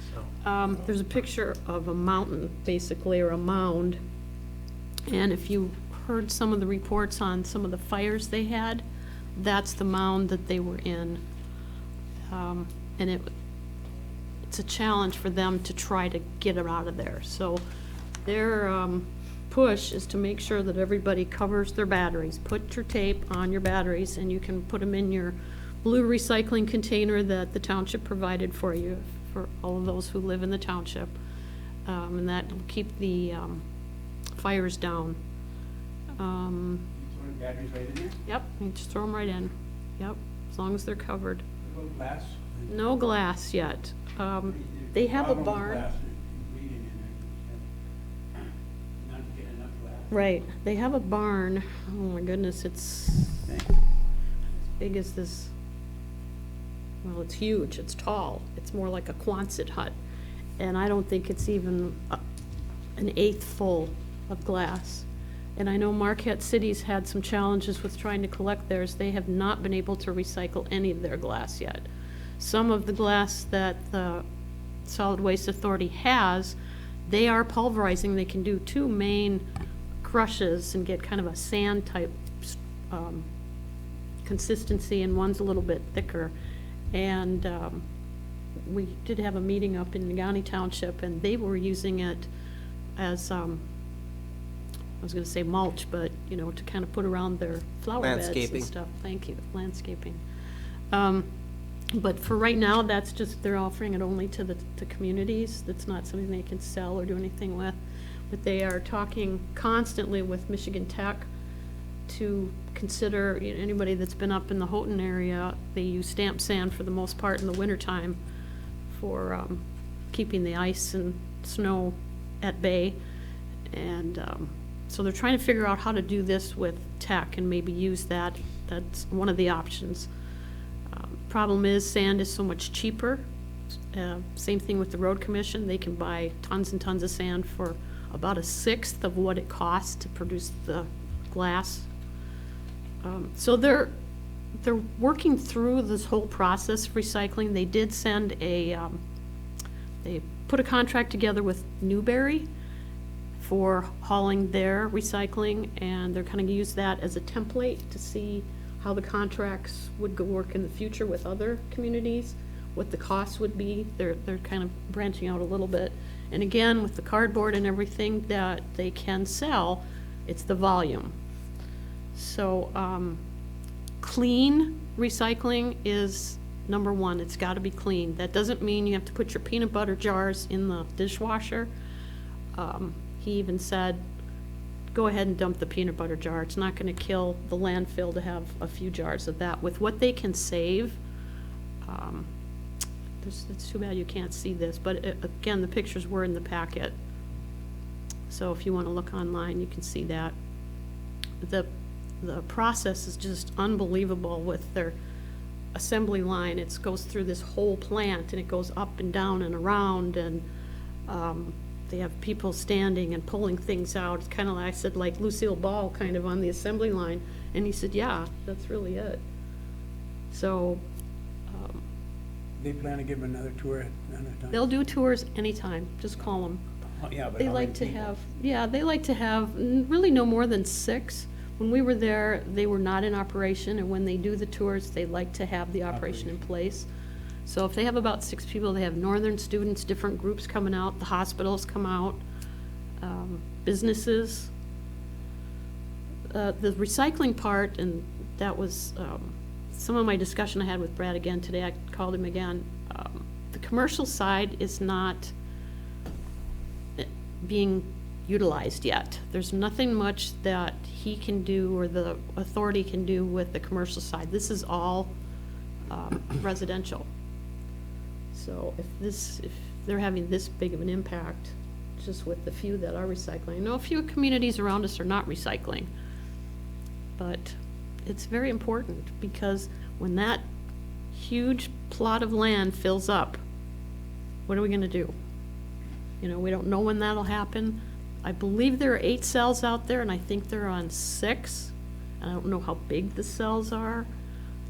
so. There's a picture of a mountain, basically, or a mound. And if you heard some of the reports on some of the fires they had, that's the mound that they were in. And it's a challenge for them to try to get it out of there. So their push is to make sure that everybody covers their batteries. Put your tape on your batteries, and you can put them in your blue recycling container that the township provided for you, for all of those who live in the township. And that will keep the fires down. Batteries right in there? Yep, you just throw them right in. Yep, as long as they're covered. No glass? No glass yet. They have a barn. Not get enough glass. Right, they have a barn. Oh my goodness, it's as big as this. Well, it's huge, it's tall. It's more like a Quonset hut. And I don't think it's even an eighth full of glass. And I know Marquette City's had some challenges with trying to collect theirs. They have not been able to recycle any of their glass yet. Some of the glass that the Solid Waste Authority has, they are pulverizing. They can do 2 main crushes and get kind of a sand type consistency, and one's a little bit thicker. And we did have a meeting up in Untitled Township, and they were using it as, I was gonna say mulch, but, you know, to kind of put around their flower beds Landscaping. and stuff. Thank you, landscaping. But for right now, that's just, they're offering it only to the communities. That's not something they can sell or do anything with. But they are talking constantly with Michigan Tech to consider, you know, anybody that's been up in the Houghton area, they use stamp sand for the most part in the wintertime for keeping the ice and snow at bay. And so they're trying to figure out how to do this with tech and maybe use that. That's one of the options. Problem is, sand is so much cheaper. Same thing with the road commission. They can buy tons and tons of sand for about 1/6 of what it costs to produce the glass. So they're working through this whole process of recycling. They did send they put a contract together with Newberry for hauling their recycling, and they're kind of use that as a template to see how the contracts would go work in the future with other communities, what the costs would be. They're kind of branching out a little bit. And again, with the cardboard and everything that they can sell, it's the volume. So clean recycling is number one. It's got to be clean. That doesn't mean you have to put your peanut butter jars in the dishwasher. He even said, go ahead and dump the peanut butter jar. It's not going to kill the landfill to have a few jars of that. With what they can save, it's too bad you can't see this, but again, the pictures were in the packet. So if you want to look online, you can see that. The process is just unbelievable with their assembly line. It goes through this whole plant, and it goes up and down and around, and they have people standing and pulling things out. It's kind of like, I said, like Lucille Ball kind of on the assembly line. And he said, yeah, that's really it. So They plan to give another tour at another time? they'll do tours anytime. Just call them. Oh, yeah, but They how like many to people? have, yeah, they like to have really no more than 6. When we were there, they were not in operation, and when they do the tours, they like to have the operation in place. So if they have about 6 people, they have northern students, different groups coming out, the hospitals come out, businesses. The recycling part, and that was some of my discussion I had with Brad again today. I called him again. The commercial side is not being utilized yet. There's nothing much that he can do or the authority can do with the commercial side. This is all residential. So if they're having this big of an impact, just with the few that are recycling. I know a few communities around us are not recycling, but it's very important, because when that huge plot of land fills up, what are we gonna do? You know, we don't know when that'll happen. I believe there are 8 cells out there, and I think they're on 6. I don't know how big the cells are.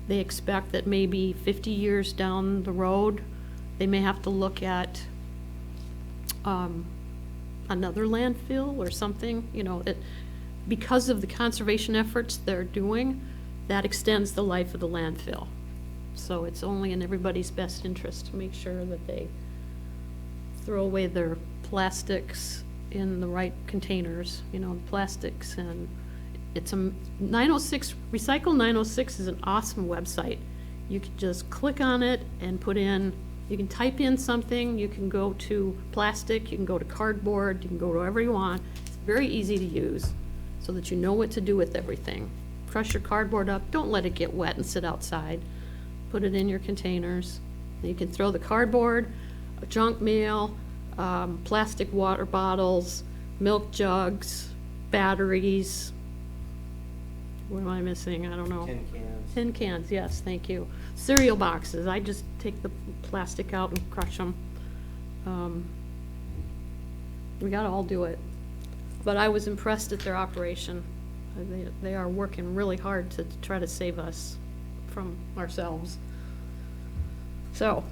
They expect that maybe 50 years down the road, they may have to look at another landfill or something, you know, because of the conservation efforts they're doing, that extends the life of the landfill. So it's only in everybody's best interest to make sure that they throw away their plastics in the right containers, you know, plastics. And it's a 906, Recycle 906 is an awesome website. You can just click on it and put in, you can type in something, you can go to plastic, you can go to cardboard, you can go wherever you want. It's very easy to use so that you know what to do with everything. Crush your cardboard up, don't let it get wet and sit outside. Put it in your containers. You can throw the cardboard, junk mail, plastic water bottles, milk jugs, batteries. What am I missing? I don't know. Tin cans. Tin cans, yes, thank you. Cereal boxes, I just take the plastic out and crush them. We gotta all do it. But I was impressed at their operation. They are working really hard to try to save us from ourselves. So,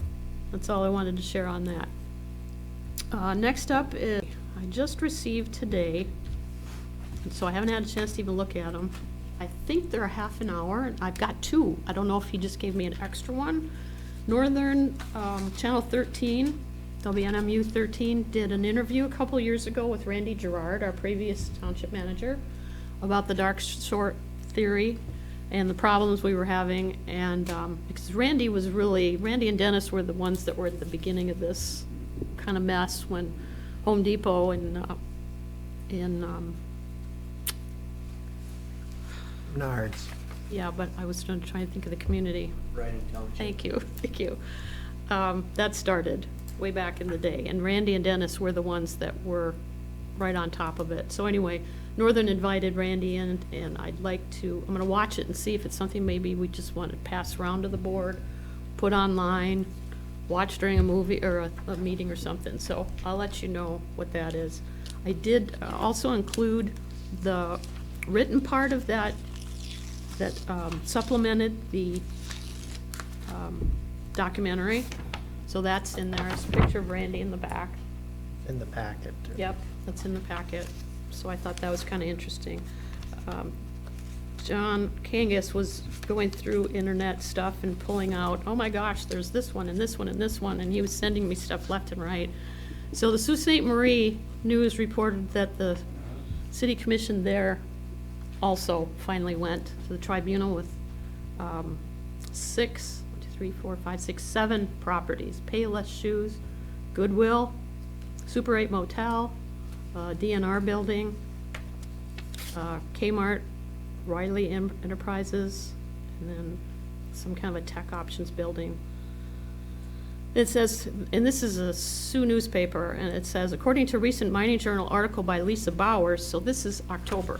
that's all I wanted to share on that. Next up is, I just received today, so I haven't had a chance to even look at them. I think they're a half an hour, and I've got 2. I don't know if he just gave me an extra one. Northern Channel 13, WNMU 13, did an interview a couple years ago with Randy Gerard, our previous township manager, about the dark short theory and the problems we were having. And because Randy and Dennis were the ones that were at the beginning of this kind of mess when Home Depot in Menards. yeah, but I was trying to think of the community. Right in township. Thank you, thank you. That started way back in the day, and Randy and Dennis were the ones that were right on top of it. So anyway, Northern invited Randy in, and I'm gonna watch it and see if it's something maybe we just want to pass around to the board, put online, watch during a movie or a meeting or something. So I'll let you know what that is. I did also include the written part of that supplemented the documentary. So that's in there. It's a picture of Randy in the back. In the packet. Yep, that's in the packet. So I thought that was kind of interesting. John Kangas was going through internet stuff and pulling out, oh my gosh, there's this one and this one and this one, and he was sending me stuff left and right. So the Sault Ste. Marie News reported that the city commission there also finally went to the tribunal with 7 properties: Payless Shoes, Goodwill, Super 8 Motel, DNR Building, Kmart, Riley Enterprises, and then some kind of a tech options building. It says, and this is a Sioux newspaper, and it says, according to a recent Mining Journal article by Lisa Bowers, so this is October,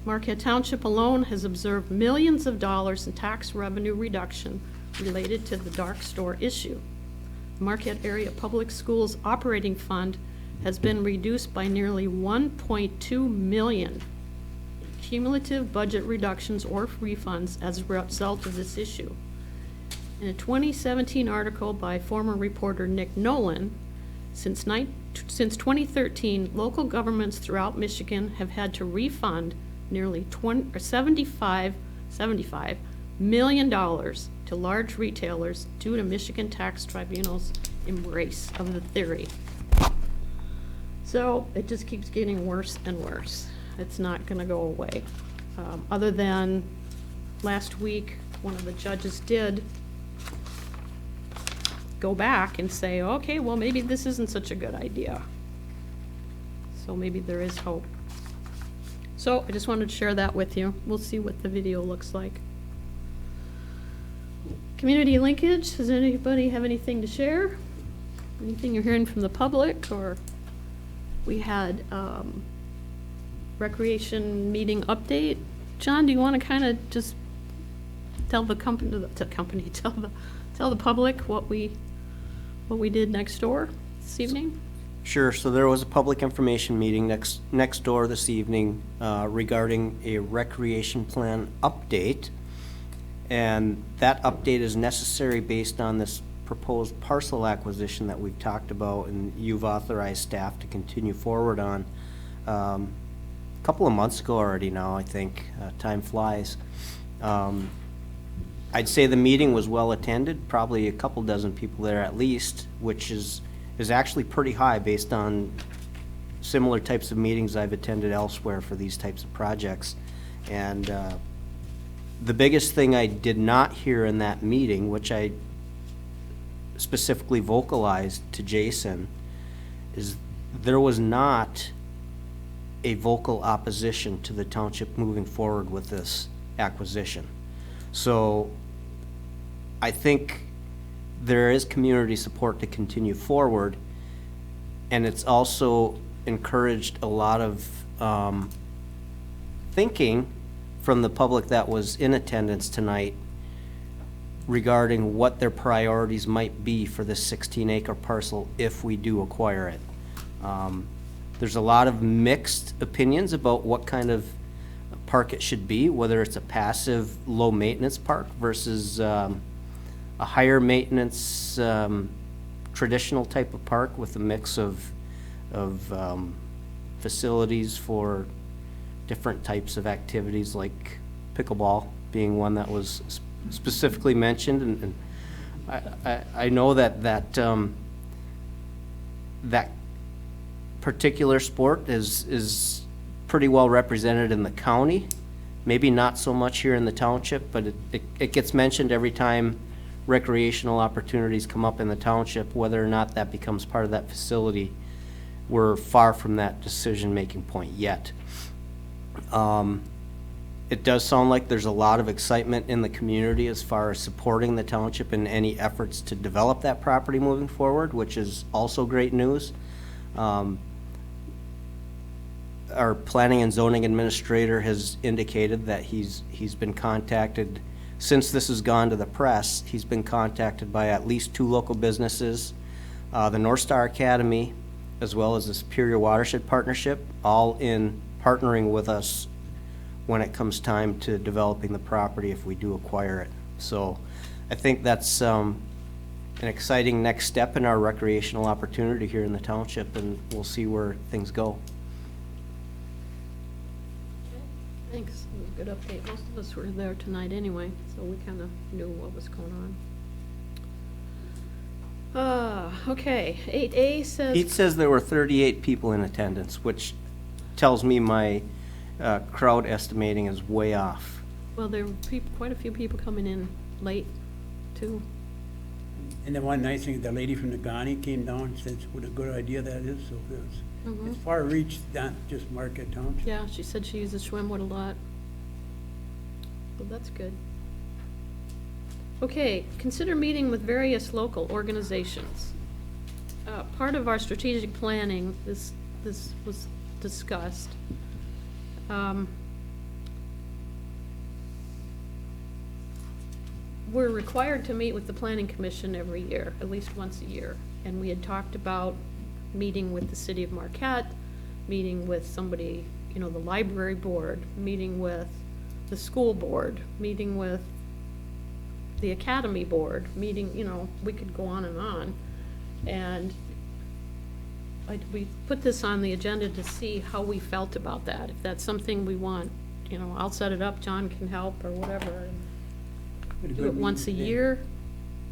Marquette Township alone has observed millions of dollars in tax revenue reduction related to the dark store issue. The Marquette Area Public Schools Operating Fund has been reduced by nearly $1.2 million cumulative budget reductions or refunds as a result of this issue. In a 2017 article by former reporter Nick Nolan, since 2013, local governments throughout Michigan have had to refund nearly $75 million to large retailers due to Michigan Tax Tribunal's embrace of the theory. So it just keeps getting worse and worse. It's not going to go away. Other than last week, one of the judges did go back and say, okay, well, maybe this isn't such a good idea. So maybe there is hope. So I just wanted to share that with you. We'll see what the video looks like. Community linkage, does anybody have anything to share? Anything you're hearing from the public? Or we had recreation meeting update. John, do you want to kind of just tell the company, tell the public what we did next door this evening? Sure, so there was a public information meeting next door this evening regarding a recreation plan update. And that update is necessary based on this proposed parcel acquisition that we've talked about and you've authorized staff to continue forward on. A couple of months ago already now, I think. Time flies. I'd say the meeting was well attended, probably a couple dozen people there at least, which is actually pretty high based on similar types of meetings I've attended elsewhere for these types of projects. And the biggest thing I did not hear in that meeting, which I specifically vocalized to Jason, is there was not a vocal opposition to the township moving forward with this acquisition. So I think there is community support to continue forward, and it's also encouraged a lot of thinking from the public that was in attendance tonight regarding what their priorities might be for this 16-acre parcel if we do acquire it. There's a lot of mixed opinions about what kind of park it should be, whether it's a passive, low-maintenance park versus a higher maintenance, traditional type of park with a mix of facilities for different types of activities, like pickleball being one that was specifically mentioned. And I know that that particular sport is pretty well represented in the county, maybe not so much here in the township, but it gets mentioned every time recreational opportunities come up in the township. Whether or not that becomes part of that facility, we're far from that decision-making point yet. It does sound like there's a lot of excitement in the community as far as supporting the township in any efforts to develop that property moving forward, which is also great news. Our planning and zoning administrator has indicated that he's been contacted, since this has gone to the press, he's been contacted by at least 2 local businesses, the North Star Academy, as well as the Superior Watershed Partnership, all in partnering with us when it comes time to developing the property if we do acquire it. So I think that's an exciting next step in our recreational opportunity here in the township, and we'll see where things go. Thanks. Good update. Most of us were there tonight anyway, so we kind of knew what was going on. Okay, 8A says... Pete says there were 38 people in attendance, which tells me my crowd estimating is way off. Well, there were quite a few people coming in late, too. And the one nice thing, the lady from the Ghani came down and said what a good idea that is, so it's far reach, not just Marquette Township. Yeah, she said she uses Schwimwood a lot. Well, that's good. Okay, consider meeting with various local organizations. Part of our strategic planning, this was discussed. We're required to meet with the Planning Commission every year, at least once a year. And we had talked about meeting with the city of Marquette, meeting with somebody, the library board, meeting with the school board, meeting with the academy board, meeting, we could go on and on. And we put this on the agenda to see how we felt about that. If that's something we want, I'll set it up, John can help or whatever. Do it once a year.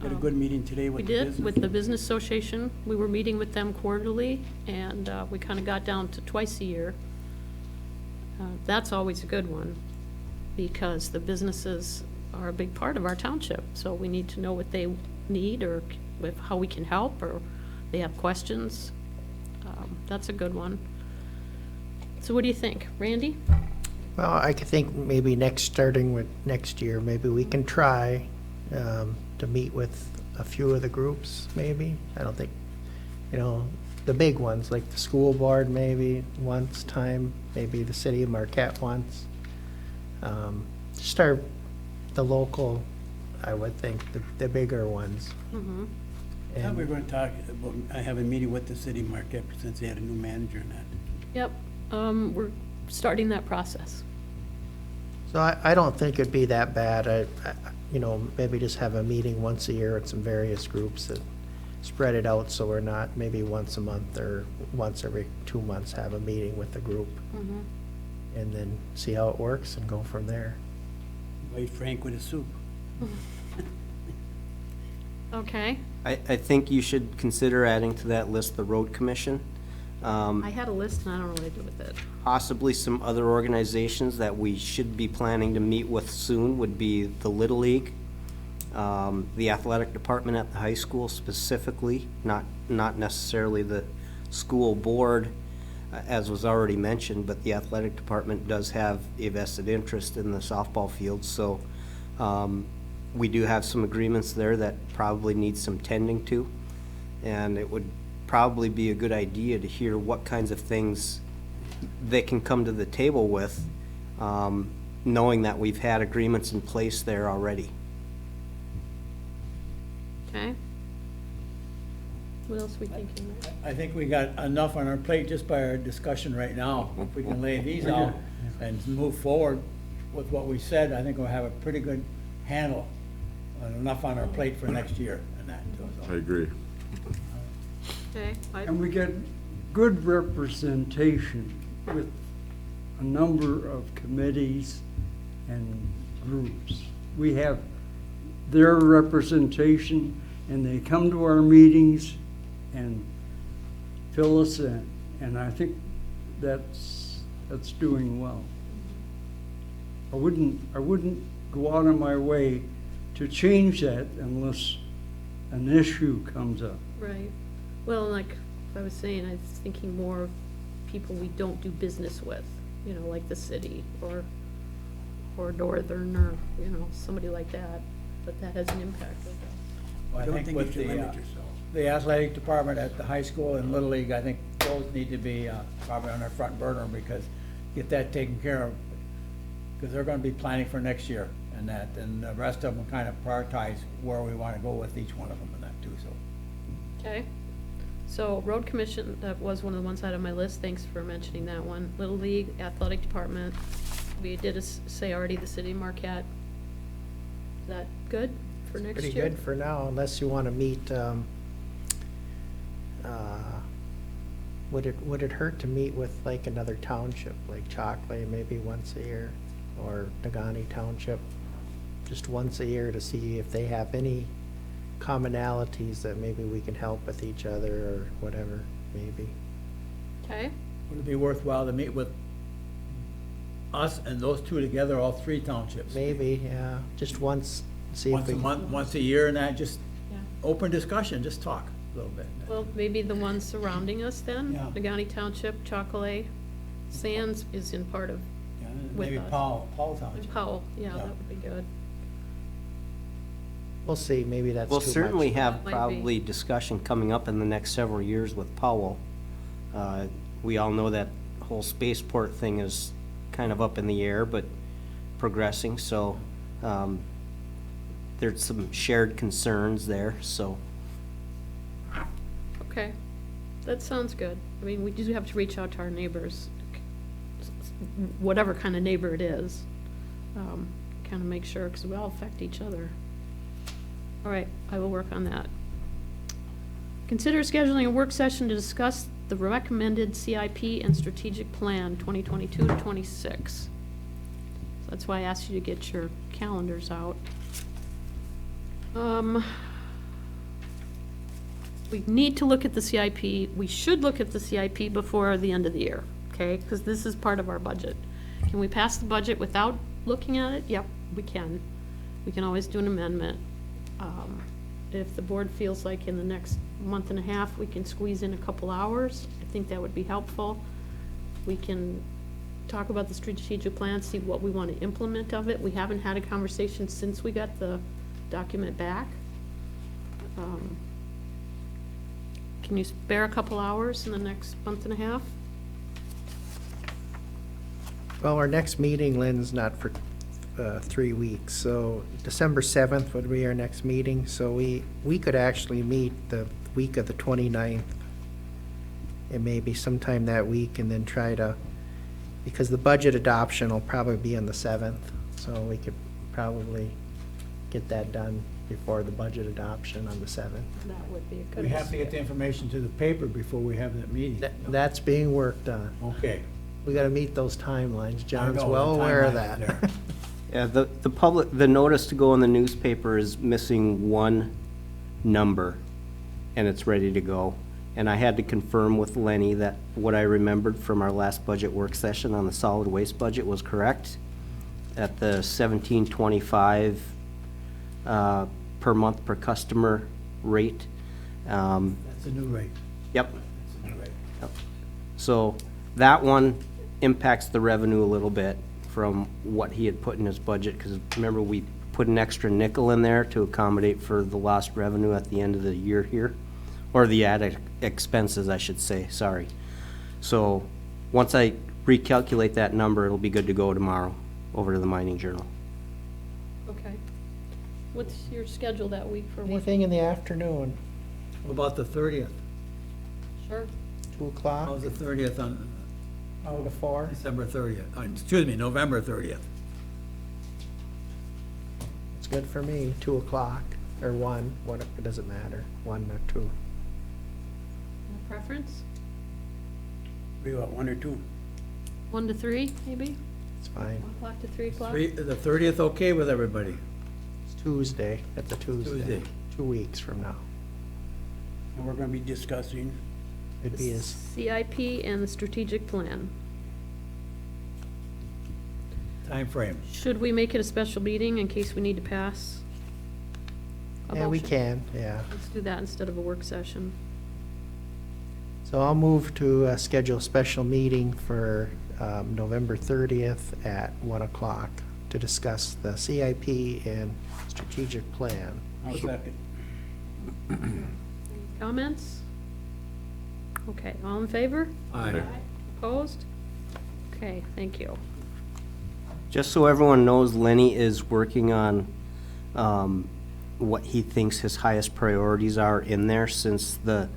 Had a good meeting today with the business. We did, with the Business Association. We were meeting with them quarterly, and we kind of got down to twice a year. That's always a good one, because the businesses are a big part of our township, so we need to know what they need or how we can help, or they have questions. That's a good one. So what do you think, Randy? Well, I could think maybe starting with next year, maybe we can try to meet with a few of the groups, maybe. I don't think, the big ones, like the school board maybe once time, maybe the city of Marquette once. Just our the local, I would think, the bigger ones. Mhm. I thought we And were gonna talk about, I have a meeting with the city of Marquette since they had a new manager and that. Yep, we're starting that process. so I don't think it'd be that bad. You know, maybe just have a meeting once a year with some various groups that spread it out so we're not maybe once a month or once every 2 months have a meeting with the group Mhm. and then see how it works and go from there. Invite Frank with his soup. Okay, I think you should consider adding to that list the road commission. I had a list and I don't know what to do with it. Possibly some other organizations that we should be planning to meet with soon would be the Little League, the athletic department at the high school specifically, not necessarily the school board, as was already mentioned, but the athletic department does have a vested interest in the softball field, so we do have some agreements there that probably need some tending to, and it would probably be a good idea to hear what kinds of things they can come to the table with, knowing that we've had agreements in place there already. Okay? What else are we thinking? I think we got enough on our plate just by our discussion right now. If we can lay these out and move forward with what we said, I think we'll have a pretty good handle on enough on our plate for next year and that. I agree. Okay, And we get good representation with a number of committees and groups. We have their representation, and they come to our meetings and fill us in. And I think that's doing well. I wouldn't go out of my way to change that unless an issue comes up. right. Well, like I was saying, I was thinking more of people we don't do business with, you know, like the city or Northern or, you know, somebody like that, but that has an impact with us. I I don't think think you with should limit yourself. the athletic department at the high school and Little League, I think those need to be probably on our front burner because get that taken care of. Because they're gonna be planning for next year and that, and the rest of them kind of prioritize where we wanna go with each one of them and that too, so. Okay? So road commission, that was one of the ones I had on my list. Thanks for mentioning that one. Little League, athletic department. We did say already the city of Marquette. Is that good for next year? Pretty good for now, unless you want to meet, would it hurt to meet with like another township, like Chalkley, maybe once a year? Or Nagani Township, just once a year to see if they have any commonalities that maybe we can help with each other or whatever, maybe. Okay? Would it be worthwhile to meet with us and those two together, all three townships? Maybe, yeah, just once, see if Once we. a month, once a year and that, just Yeah. open discussion, just talk a little bit. Well, maybe the ones surrounding us then? Yeah. Nagani Township, Chocolate, Sands is in part of, Yeah, with maybe us. Paul Township. Powell, yeah, Yeah. that would be good. We'll see, maybe that's too We'll much. certainly have That might be. probably discussion coming up in the next several years with Powell. We all know that whole spaceport thing is kind of up in the air, but progressing, so there's some shared concerns there, so. Okay, that sounds good. I mean, we do have to reach out to our neighbors, whatever kind of neighbor it is. Kind of make sure, because we all affect each other. All right, I will work on that. Consider scheduling a work session to discuss the recommended CIP and strategic plan 2022 to 26. So that's why I asked you to get your calendars out. We need to look at the CIP. We should look at the CIP before the end of the year, okay? Because this is part of our budget. Can we pass the budget without looking at it? Yep, we can. We can always do an amendment. If the board feels like in the next month and a half, we can squeeze in a couple hours, I think that would be helpful. We can talk about the strategic plan, see what we want to implement of it. We haven't had a conversation since we got the document back. Can you spare a couple hours in the next month and a half? Well, our next meeting, Lynn's not for, 3 weeks. So December 7th would be our next meeting, so we could actually meet the week of the 29th. And maybe sometime that week, and then try to, because the budget adoption will probably be on the 7th, so we could probably get that done before the budget adoption on the 7th. That would be a good. We have to get the information to the paper before we have that meeting. That's being worked on. Okay. We gotta meet those timelines. John's know, well the aware of timeline that. there. Yeah, the notice to go in the newspaper is missing one number, and it's ready to go. And I had to confirm with Lenny that what I remembered from our last budget work session on the solid waste budget was correct. At the $17.25 per month per customer rate. That's a new rate. Yep. That's a new rate. Yep. So that one impacts the revenue a little bit from what he had put in his budget, because remember, we put an extra nickel in there to accommodate for the lost revenue at the end of the year here, or the added expenses, I should say, sorry. So once I recalculate that number, it'll be good to go tomorrow over to the Mining Journal. Okay. What's your schedule that week for work? Anything in the afternoon, What about the 30th? Sure. 2 o'clock, How's the 30th on out to 4? December 30th? Excuse me, November 30th. It's good for me, 2 o'clock, or 1, what, it doesn't matter, 1 or 2. Preference? We got 1 or 2? 1 to 3, maybe? It's fine. 1 o'clock to 3 o'clock? The 30th okay with everybody? It's Tuesday, that's a Tuesday. Tuesday. 2 weeks from now. And we're gonna be discussing. It'd be as, CIP and the strategic plan. Time frame. Should we make it a special meeting in case we need to pass? a yeah, we motion? can, yeah. Let's do that instead of a work session. So I'll move to schedule a special meeting for November 30th at 1 o'clock to discuss the CIP and strategic plan. I'll second. Comments? Okay, all in favor? Aye. Opposed? Okay, thank you. Just so everyone knows, Lenny is working on what he thinks his highest priorities are in there, since the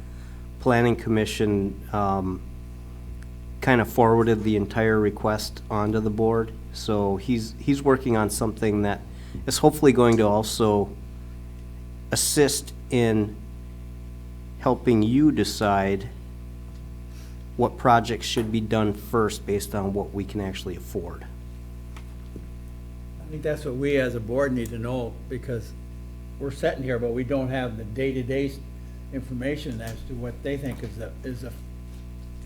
Planning Commission kind of forwarded the entire request onto the board. So he's working on something that is hopefully going to also assist in helping you decide what projects should be done first based on what we can actually afford. I think that's what we as a board need to know, because we're sitting here, but we don't have the day-to-day information as to what they think is the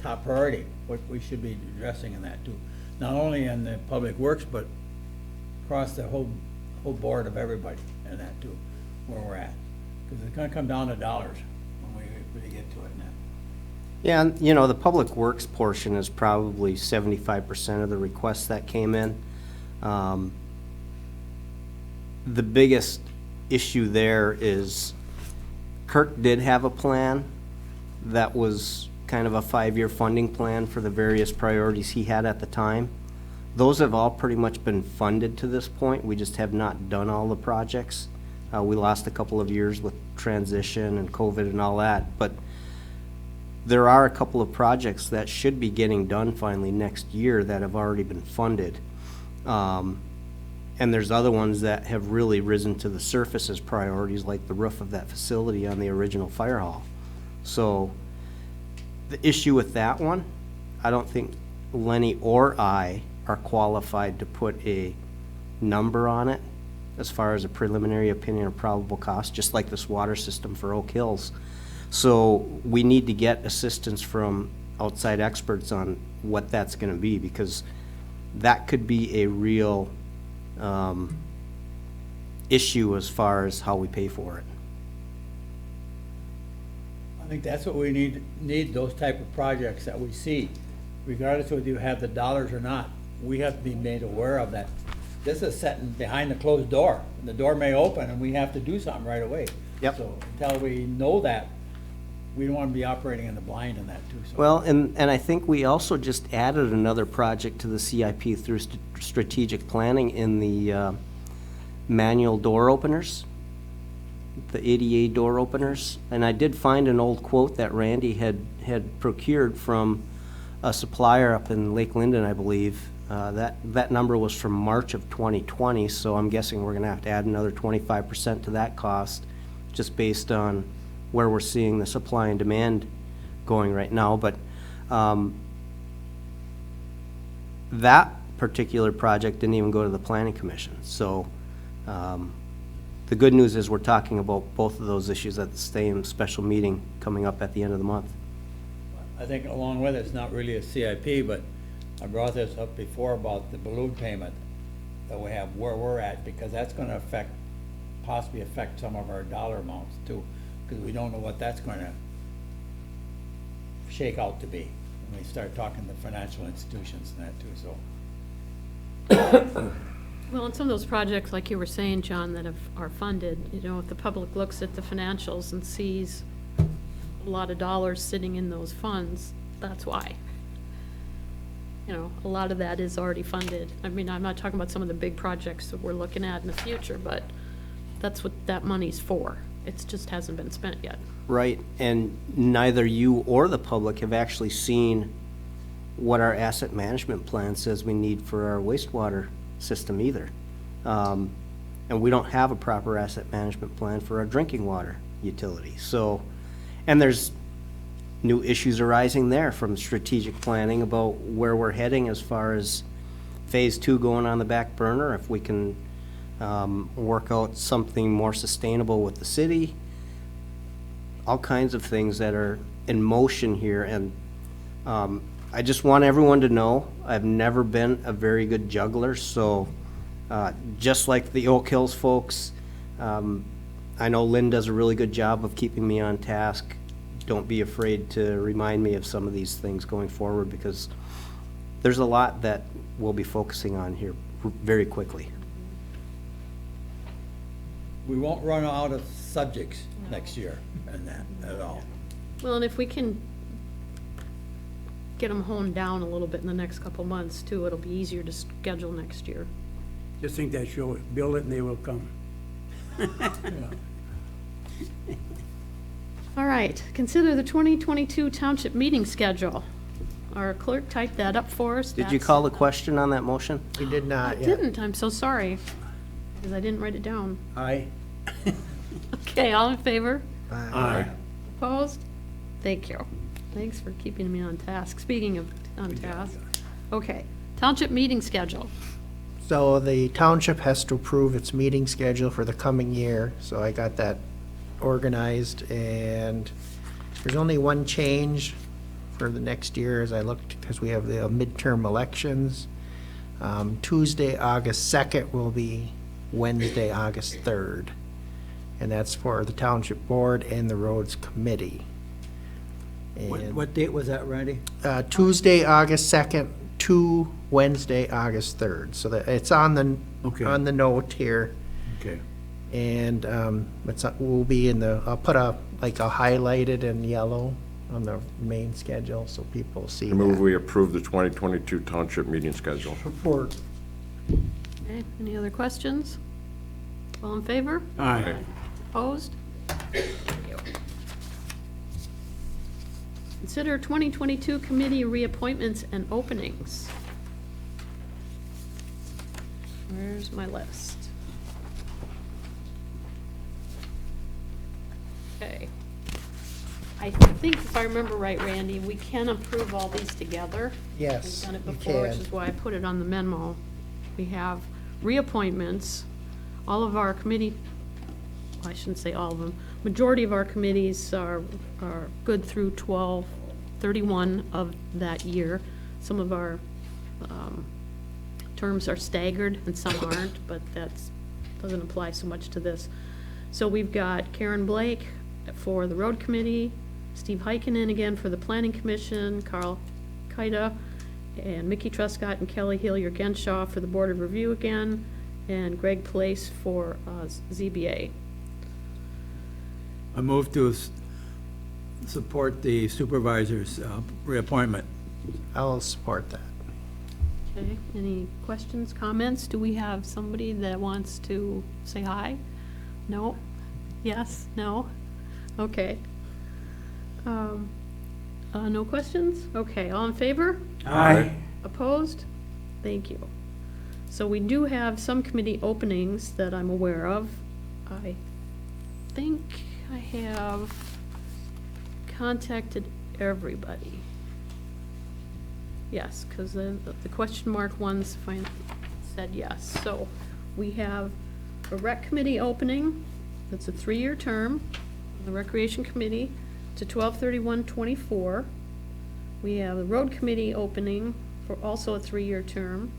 top priority, what we should be addressing in that too. Not only in the public works, but across the whole board of everybody in that too, where we're at. Because it's gonna come down to dollars when we really get to it now. Yeah, and, you know, the public works portion is probably 75% of the requests that came in. The biggest issue there is Kirk did have a plan that was kind of a 5-year funding plan for the various priorities he had at the time. Those have all pretty much been funded to this point. We just have not done all the projects. We lost a couple of years with transition and COVID and all that, but there are a couple of projects that should be getting done finally next year that have already been funded. And there's other ones that have really risen to the surface as priorities, like the roof of that facility on the original fire hall. So the issue with that one, I don't think Lenny or I are qualified to put a number on it as far as a preliminary opinion or probable cost, just like this water system for Oak Hills. So we need to get assistance from outside experts on what that's gonna be, because that could be a real issue as far as how we pay for it. I think that's what we need those type of projects that we see, regardless whether you have the dollars or not. We have to be made aware of that. This is sitting behind the closed door, and the door may open and we have to do something right away. Yep. So until we know that, we don't want to be operating in the blind in that too, so. Well, and I think we also just added another project to the CIP through strategic planning in the manual door openers, the ADA door openers. And I did find an old quote that Randy had procured from a supplier up in Lake Linden, I believe. That number was from March of 2020, so I'm guessing we're gonna have to add another 25% to that cost, just based on where we're seeing the supply and demand going right now. But that particular project didn't even go to the planning commission. So the good news is we're talking about both of those issues at the same special meeting coming up at the end of the month. I think along with it, it's not really a CIP, but I brought this up before about the balloon payment that we have, where we're at, because that's gonna possibly affect some of our dollar amounts too, because we don't know what that's gonna shake out to be when we start talking to financial institutions and that too, so. Well, and some of those projects, like you were saying, John, that are funded, you know, if the public looks at the financials and sees a lot of dollars sitting in those funds, that's why. You know, a lot of that is already funded. I mean, I'm not talking about some of the big projects that we're looking at in the future, but that's what that money's for. It just hasn't been spent yet. Right, and neither you or the public have actually seen what our asset management plan says we need for our wastewater system either. And we don't have a proper asset management plan for our drinking water utility. So, and there's new issues arising there from strategic planning about where we're heading as far as phase 2 going on the back burner, if we can work out something more sustainable with the city, all kinds of things that are in motion here. And I just want everyone to know I've never been a very good juggler, so just like the Oak Hills folks, I know Lynn does a really good job of keeping me on task. Don't be afraid to remind me of some of these things going forward, because there's a lot that we'll be focusing on here very quickly. We won't run out of subjects next year and that at all. Well, and if we can get them honed down a little bit in the next couple months too, it'll be easier to schedule next year. Just think that you'll build it and they will come. All right, consider the 2022 township meeting schedule. Our clerk typed that up for us. Did you call the question on that motion? We did I not yet. didn't, I'm so sorry, because I didn't write it down. Aye. Okay, all in favor? Aye. Opposed? Thank you. Thanks for keeping me on task. Speaking of on task. Okay, township meeting schedule. So the township has to approve its meeting schedule for the coming year, so I got that organized, and there's only one change for the next year as I looked, because we have the midterm elections. Tuesday, August 2nd will be Wednesday, August 3rd, and that's for the township board and the roads committee. And What date was that, Randy? Tuesday, August 2nd to Wednesday, August 3rd, so that it's on the on the note here. Okay. And will be in the, I'll put a highlighted in yellow on the main schedule so people see I move that. we approve the 2022 township meeting schedule. Support. Okay, any other questions? All in favor? Aye. Opposed? Thank you. Consider 2022 committee reappointments and openings. Where's my list? Okay. I think if I remember right, Randy, we can approve all these together. Yes, We've done it you before, which can. is why I put it on the memo. We have reappointments. All of our committee, well, I shouldn't say all of them, majority of our committees are good through 12/31 of that year. Some of our terms are staggered and some aren't, but that's, doesn't apply so much to this. So we've got Karen Blake for the road committee, Steve Heikkinen again for the planning commission, Carl Kaida, and Mickey Truscott and Kelly Hillier-Genshaw for the board of review again, and Greg Place for ZBA. I move to support the supervisor's reappointment. I'll support that. Okay, any questions, comments? Do we have somebody that wants to say hi? No? Yes? No? Okay. No questions? Okay, all in favor? Aye. Opposed? Thank you. So we do have some committee openings that I'm aware of. I think I have contacted everybody. Yes, because the question mark ones said yes. So we have a rec committee opening, that's a 3-year term, the recreation committee to 12/31/24. We have the road committee opening for also a 3-year term,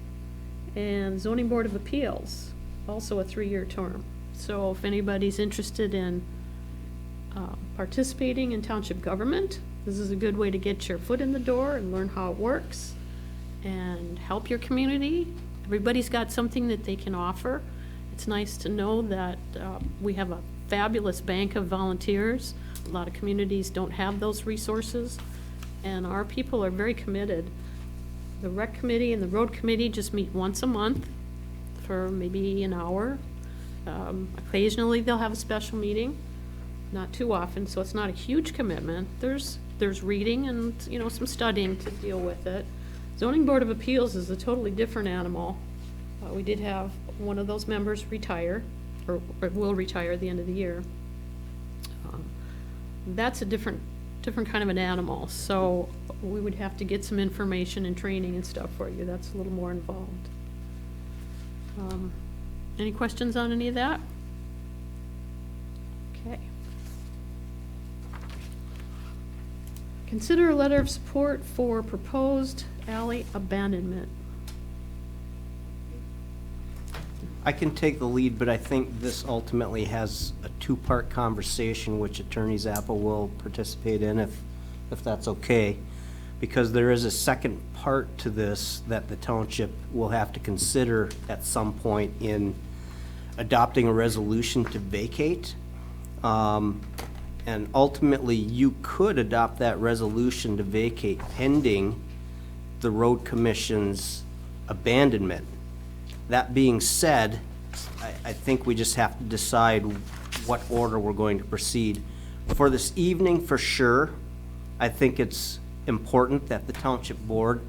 and zoning board of appeals, also a 3-year term. So if anybody's interested in participating in township government, this is a good way to get your foot in the door and learn how it works and help your community. Everybody's got something that they can offer. It's nice to know that we have a fabulous bank of volunteers. A lot of communities don't have those resources, and our people are very committed. The rec committee and the road committee just meet once a month for maybe an hour. Occasionally, they'll have a special meeting, not too often, so it's not a huge commitment. There's reading and, you know, some studying to deal with it. Zoning Board of Appeals is a totally different animal. We did have one of those members retire, or will retire at the end of the year. That's a different kind of an animal, so we would have to get some information and training and stuff for you. That's a little more involved. Any questions on any of that? Okay. Consider a letter of support for proposed alley abandonment. I can take the lead, but I think this ultimately has a 2-part conversation which Attorney Zappa will participate in if that's okay. Because there is a second part to this that the township will have to consider at some point in adopting a resolution to vacate. And ultimately, you could adopt that resolution to vacate pending the road commission's abandonment. That being said, I think we just have to decide what order we're going to proceed. For this evening, for sure, I think it's important that the township board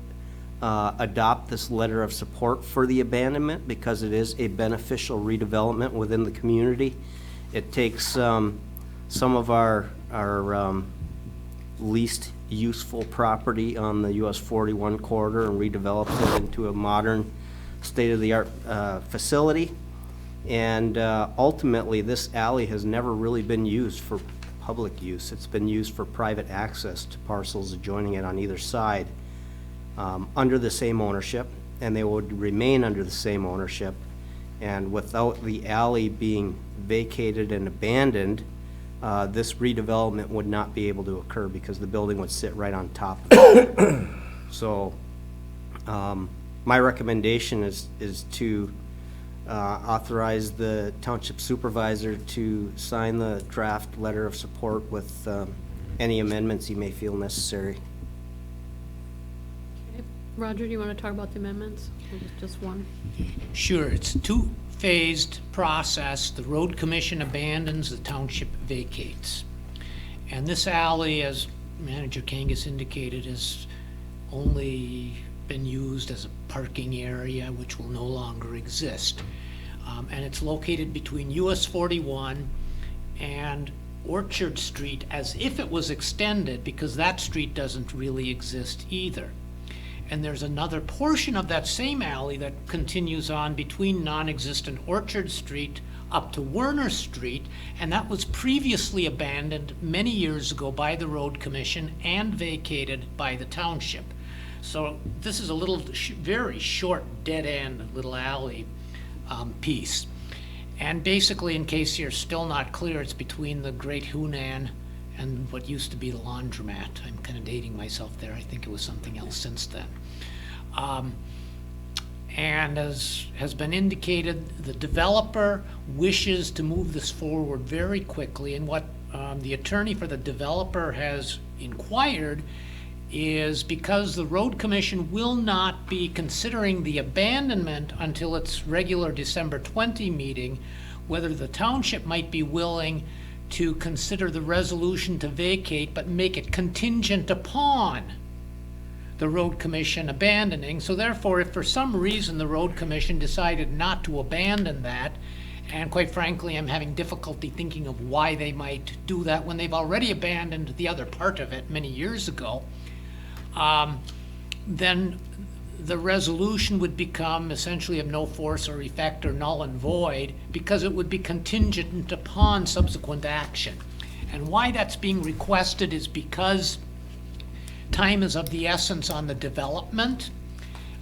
adopt this letter of support for the abandonment because it is a beneficial redevelopment within the community. It takes some of our least useful property on the US 41 corridor and redevelops it into a modern state-of-the-art facility. And ultimately, this alley has never really been used for public use. It's been used for private access to parcels adjoining it on either side under the same ownership, and they would remain under the same ownership. And without the alley being vacated and abandoned, this redevelopment would not be able to occur because the building would sit right on top of it. So my recommendation is to authorize the township supervisor to sign the draft letter of support with any amendments he may feel necessary. Okay. Roger, do you want to talk about the amendments, or just one? Sure, it's a 2-phased process. The road commission abandons, the township vacates. And this alley, as Manager Kangas indicated, has only been used as a parking area, which will no longer exist. And it's located between US 41 and Orchard Street as if it was extended, because that street doesn't really exist either. And there's another portion of that same alley that continues on between non-existent Orchard Street up to Werner Street, and that was previously abandoned many years ago by the road commission and vacated by the township. So this is a little, very short, dead-end little alley piece. And basically, in case you're still not clear, it's between the Great Hunan and what used to be the laundromat. I'm kind of dating myself there. I think it was something else since then. And as has been indicated, the developer wishes to move this forward very quickly. And what the attorney for the developer has inquired is because the road commission will not be considering the abandonment until its regular December 20 meeting, whether the township might be willing to consider the resolution to vacate, but make it contingent upon the road commission abandoning. So therefore, if for some reason the road commission decided not to abandon that, and quite frankly, I'm having difficulty thinking of why they might do that when they've already abandoned the other part of it many years ago, then the resolution would become essentially of no force or effect or null and void because it would be contingent upon subsequent action. And why that's being requested is because time is of the essence on the development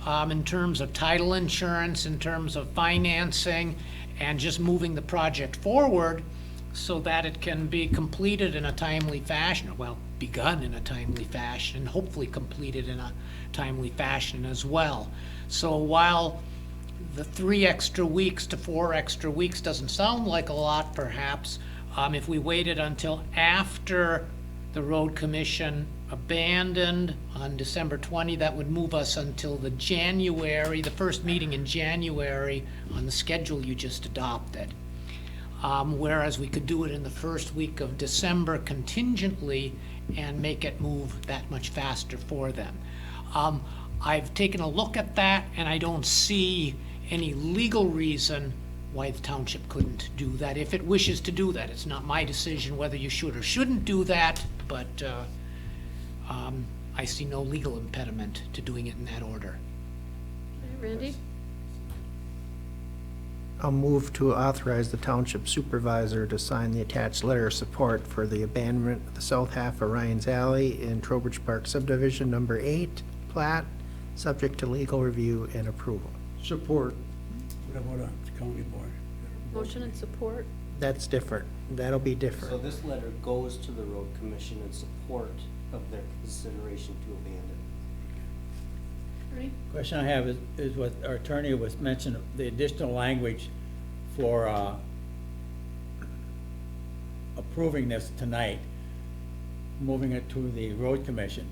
in terms of title insurance, in terms of financing, and just moving the project forward so that it can be completed in a timely fashion, well, begun in a timely fashion, and hopefully completed in a timely fashion as well. So while the 3 extra weeks to 4 extra weeks doesn't sound like a lot, perhaps, if we waited until after the road commission abandoned on December 20, that would move us until the first meeting in January on the schedule you just adopted. Whereas we could do it in the first week of December contingently and make it move that much faster for them. I've taken a look at that, and I don't see any legal reason why the township couldn't do that if it wishes to do that. It's not my decision whether you should or shouldn't do that, but I see no legal impediment to doing it in that order. Okay, Randy? I'll move to authorize the township supervisor to sign the attached letter of support for the abandonment of the south half of Ryan's Alley in Trowbridge Park subdivision number 8 plat, subject to legal review and approval. Support. What about the county board? Motion and support. That's different. That'll be So different. this letter goes to the road commission in support of their consideration to abandon. Ernie? Question I have is what our attorney was mentioning, the additional language for approving this tonight, moving it to the road commission.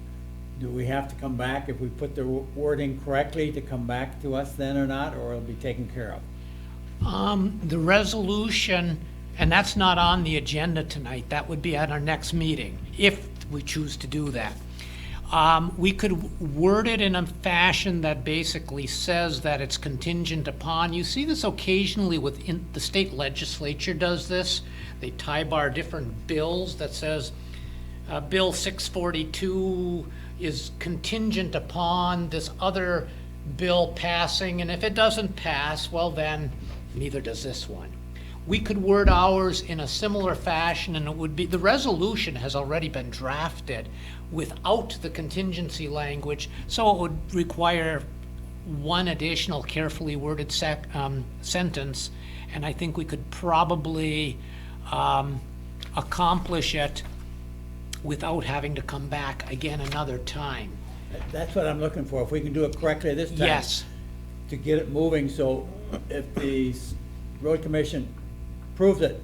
Do we have to come back if we put the wording correctly to come back to us then or not, or it'll be taken care of? The resolution, and that's not on the agenda tonight, that would be at our next meeting, if we choose to do that. We could word it in a fashion that basically says that it's contingent upon. You see this occasionally within the state legislature does this. They tie bar different bills that says Bill 642 is contingent upon this other bill passing, and if it doesn't pass, well then, neither does this one. We could word ours in a similar fashion, and it would be, the resolution has already been drafted without the contingency language, so it would require one additional carefully worded sentence, and I think we could probably accomplish it without having to come back again another time. That's what I'm looking for, if we can do it correctly this time. Yes. To get it moving, so if the road commission approves it,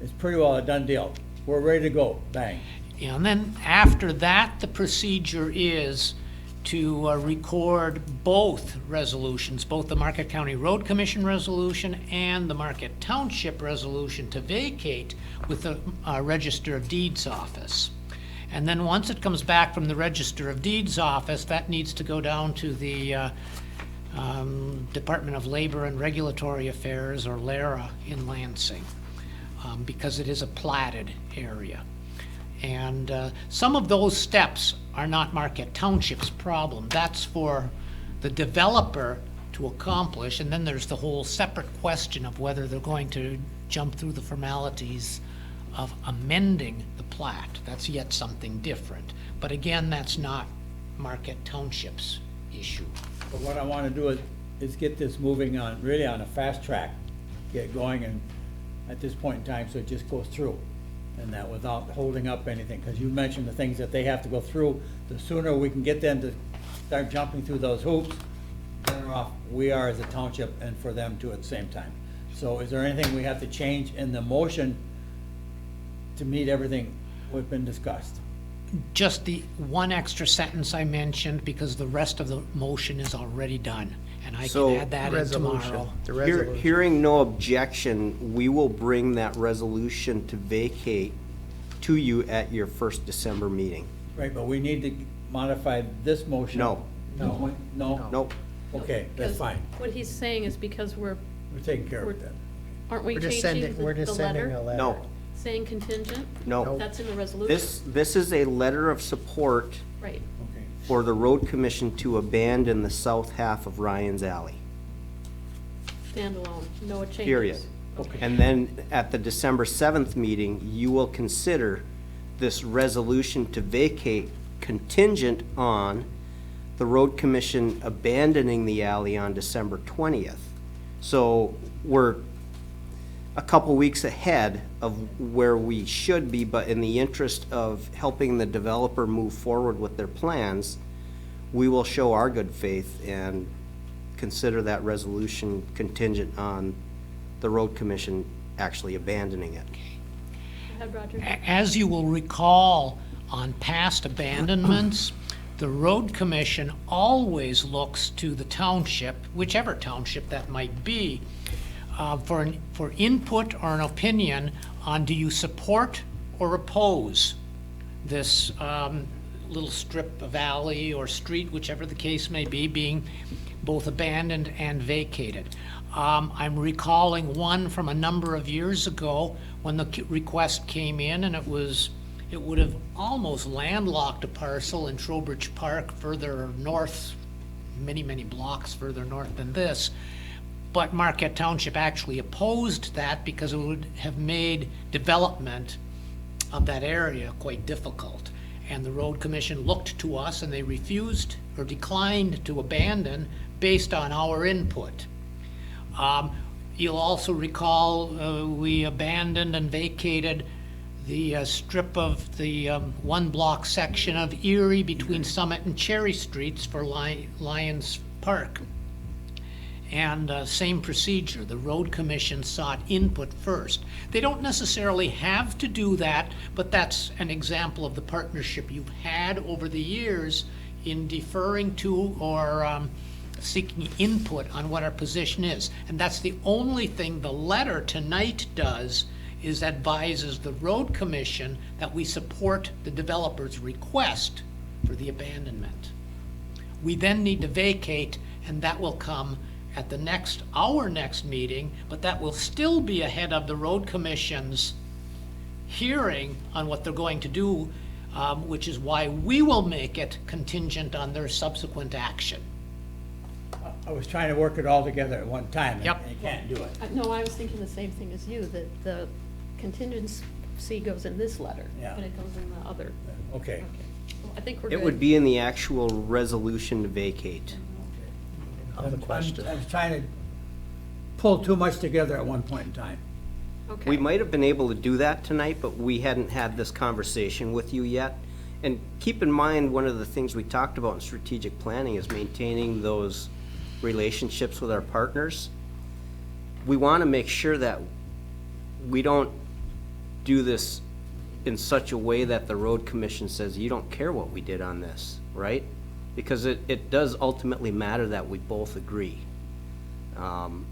it's pretty well a done deal. We're ready to go, bang. Yeah, and then after that, the procedure is to record both resolutions, both the Marquette County Road Commission resolution and the Marquette Township resolution to vacate with the Register of Deeds office. And then once it comes back from the Register of Deeds office, that needs to go down to the Department of Labor and Regulatory Affairs, or LARA, in Lansing, because it is a platted area. And some of those steps are not Marquette Township's problem. That's for the developer to accomplish, and then there's the whole separate question of whether they're going to jump through the formalities of amending the plat. That's yet something different. But again, that's not Marquette Township's issue. But what I want to do is get this moving on, really on a fast track, get going, and at this point in time, so it just goes through, and that without holding up anything, because you mentioned the things that they have to go through. The sooner we can get them to start jumping through those hoops, better off we are as a township and for them too at the same time. So is there anything we have to change in the motion to meet everything we've been discussed? Just the one extra sentence I mentioned, because the rest of the motion is already done, and I So- can add that in Resolution. tomorrow. The resolution. Hearing no objection, we will bring that resolution to vacate to you at your first December meeting. Right, but we need to modify this motion. No. No? No? Nope. Okay, that's Because fine. What he's saying is because We're taking care of it then. aren't we We're just changing sending, we're the just sending letter? a letter. No, Saying contingent? no. That's in the resolution? This is a letter of support Right. Okay. for the road commission to abandon the south half of Ryan's Alley, Standalone, no changes. period. Okay. And then at the December 7th meeting, you will consider this resolution to vacate contingent on the road commission abandoning the alley on December 20th. So we're a couple weeks ahead of where we should be, but in the interest of helping the developer move forward with their plans, we will show our good faith and consider that resolution contingent on the road commission actually abandoning it. Go ahead, Roger. As you will recall, on past abandonments, the road commission always looks to the township, whichever township that might be, for input or an opinion on, do you support or oppose this little strip of alley or street, whichever the case may be, being both abandoned and vacated. I'm recalling one from a number of years ago when the request came in, and it would have almost landlocked a parcel in Trowbridge Park further north, many, many blocks further north than this. But Marquette Township actually opposed that because it would have made development of that area quite difficult. And the road commission looked to us and they refused or declined to abandon based on our input. You'll also recall we abandoned and vacated the strip of the one block section of Erie between Summit and Cherry Streets for Lions Park. And same procedure, the road commission sought input first. They don't necessarily have to do that, but that's an example of the partnership you've had over the years in deferring to or seeking input on what our position is. And that's the only thing the letter tonight does, is advises the road commission that we support the developer's request for the abandonment. We then need to vacate, and that will come at our next meeting, but that will still be ahead of the road commission's hearing on what they're going to do, which is why we will make it contingent on their subsequent action. I was trying to work it all together at one time. and Yep. You can't do it. No, I was thinking the same thing as you, that the contingency goes in this letter, Yeah. but it goes in the other. Okay. Well, I think we're good. It would be in the actual resolution to vacate. Call the question. I was trying to pull too much together at one point in time. Okay. We might have been able to do that tonight, but we hadn't had this conversation with you yet. And keep in mind, one of the things we talked about in strategic planning is maintaining those relationships with our partners. We want to make sure that we don't do this in such a way that the road commission says, you don't care what we did on this, right? Because it does ultimately matter that we both agree. So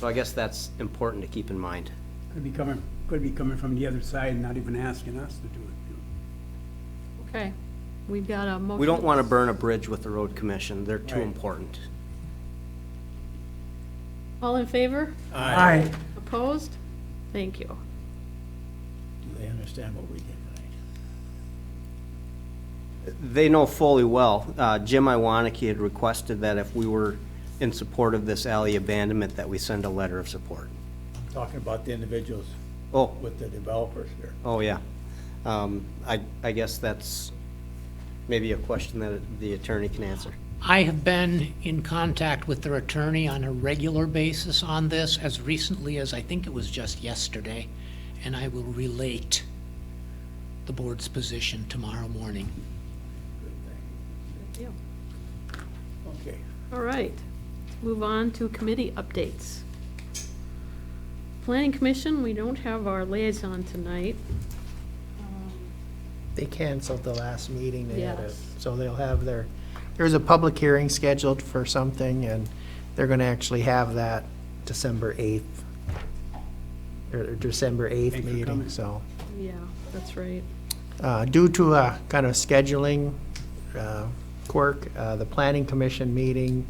I guess that's important to keep in mind. Could be coming from the other side and not even asking us to do it. Okay, we've got a motion. We don't want to burn a bridge with the road commission. They're too Right. important. All in favor? Aye. Opposed? Thank you. Do they understand what we did tonight? They know fully well. Jim Iwaniki had requested that if we were in support of this alley abandonment, that we send a letter of support. I'm talking about the individuals Oh, with the developers here. oh, yeah. I guess that's maybe a question that the attorney can answer. I have been in contact with their attorney on a regular basis on this, as recently as I think it was just yesterday, and I will relate the board's position tomorrow morning. Good deal. Okay. All right, move on to committee updates. Planning Commission, we don't have our liaison tonight. They canceled the last meeting. They had Yes. so they'll have there's a public hearing scheduled for something, and they're gonna actually have that December 8th. Or December 8th Thanks for meeting, coming. so. Yeah, that's right. Due to a kind of scheduling quirk, the Planning Commission meeting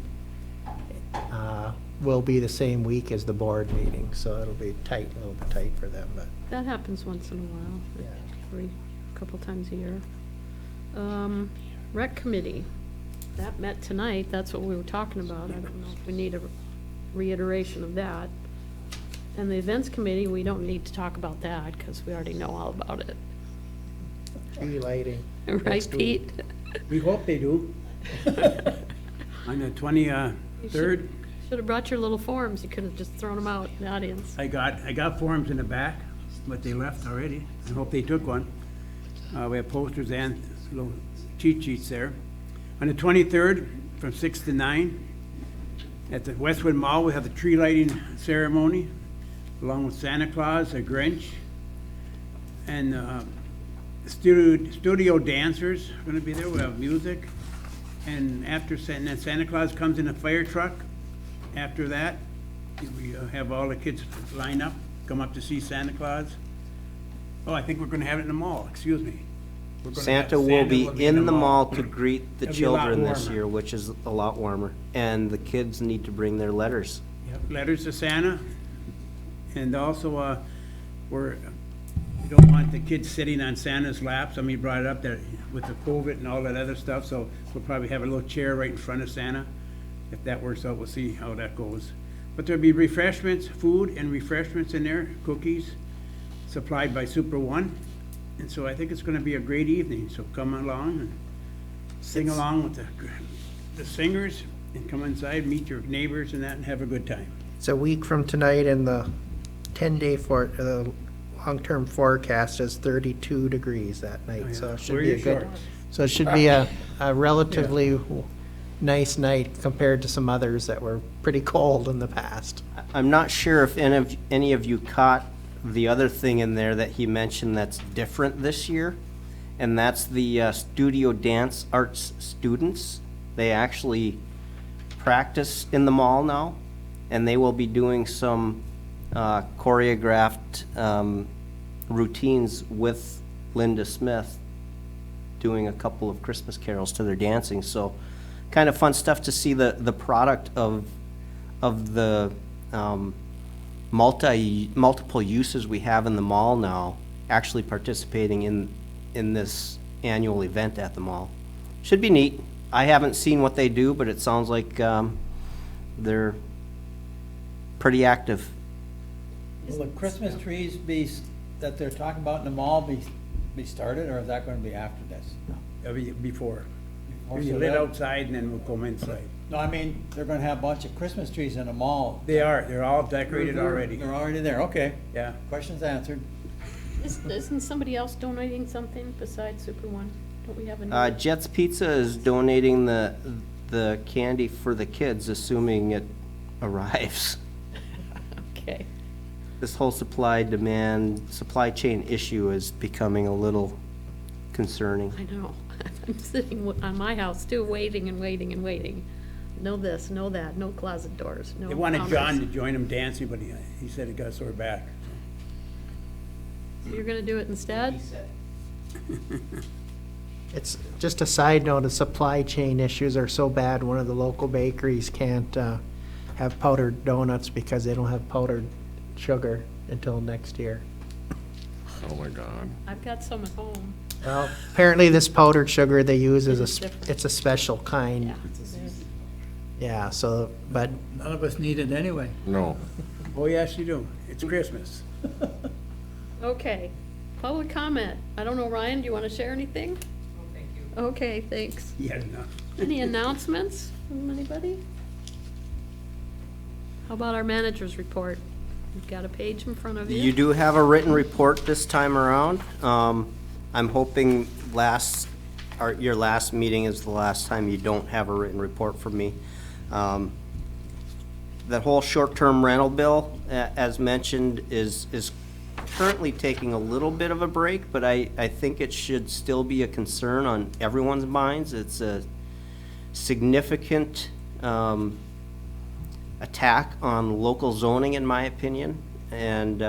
will be the same week as the board meeting, so it'll be tight, a little bit tight for them, but. That happens once in a while, a couple times a year. Rec Committee, that met tonight, that's what we were talking about. I don't know if we need a reiteration of that. And the Events Committee, we don't need to talk about that, because we already know all about it. Tree lighting. Right, next week. Pete? We hope they do. On the 23rd, Should have brought your little forms, you could have just thrown them out in the audience. I got forms in the back, but they left already. I hope they took one. We have posters and little cheat sheets there. On the 23rd, from 6 to 9, at the Westwood Mall, we have the tree lighting ceremony, along with Santa Claus, a Grinch, and studio dancers are gonna be there. We'll have music. And after Santa Claus comes in a fire truck. After that, we have all the kids line up, come up to see Santa Claus. Oh, I think we're gonna have it in the mall, excuse me. We're gonna have- Santa will be in the mall to It'll greet the be a lot children this warmer. year, which is a lot warmer. And the kids need to bring their letters. Yep, letters to Santa, and also, we don't want the kids sitting on Santa's lap. Somebody brought it up that with the COVID and all that other stuff, so we'll probably have a little chair right in front of Santa. If that works out, we'll see how that goes. But there'll be refreshments, food and refreshments in there, cookies, supplied by Super One. And so I think it's gonna be a great evening, so come along and sing along with the singers, and come inside, meet your neighbors and that, and have a good time. It's a week from tonight, and the 10-day long-term forecast is 32 degrees that Oh, night, yeah. so it should Wear be your a good, shorts. so it should be a relatively nice night compared to some others that were pretty cold in the past. I'm not sure if any of you caught the other thing in there that he mentioned that's different this year, and that's the studio dance arts students. They actually practice in the mall now, and they will be doing some choreographed routines with Linda Smith, doing a couple of Christmas carols to their dancing. So kind of fun stuff to see the product of the multiple uses we have in the mall now actually participating in this annual event at the mall. Should be neat. I haven't seen what they do, but it sounds like they're pretty active. Will the Christmas trees that they're talking about in the mall be started, or is that gonna be after this? It'll be before. Or We so lit that- outside and then we'll come inside. No, I mean, they're gonna have a bunch of Christmas trees in the mall. They're all decorated already. They're already there, okay. Yeah. Questions answered. Isn't somebody else donating something besides Super One? Don't we have a? Jet's Pizza is donating the candy for the kids, assuming it arrives. Okay. This whole supply chain issue is becoming a little concerning. I know. I'm sitting on my house too, waiting and waiting and waiting. No this, no that, no closet doors, no They wanted counters. John to join them dancing, but he said he got a sore back. So you're gonna do it instead? It's just a side note, the supply chain issues are so bad, one of the local bakeries can't have powdered donuts because they don't have powdered sugar until next year. Oh, my God. I've got some at home. Well, apparently this powdered sugar they use is It's different. it's a special kind. Yeah. Yeah, so, but None of us need it anyway. No. Oh, yes, you do. It's Christmas. Okay, public comment. I don't know, Ryan, do you want to share anything? Thank you. Okay, thanks. He had enough. Any announcements from anybody? How about our manager's report? You've got a page in front of you. You do have a written report this time around. I'm hoping your last meeting is the last time you don't have a written report from me. That whole short-term rental bill, as mentioned, is currently taking a little bit of a break, but I think it should still be a concern on everyone's minds. It's a significant attack on local zoning, in my opinion, and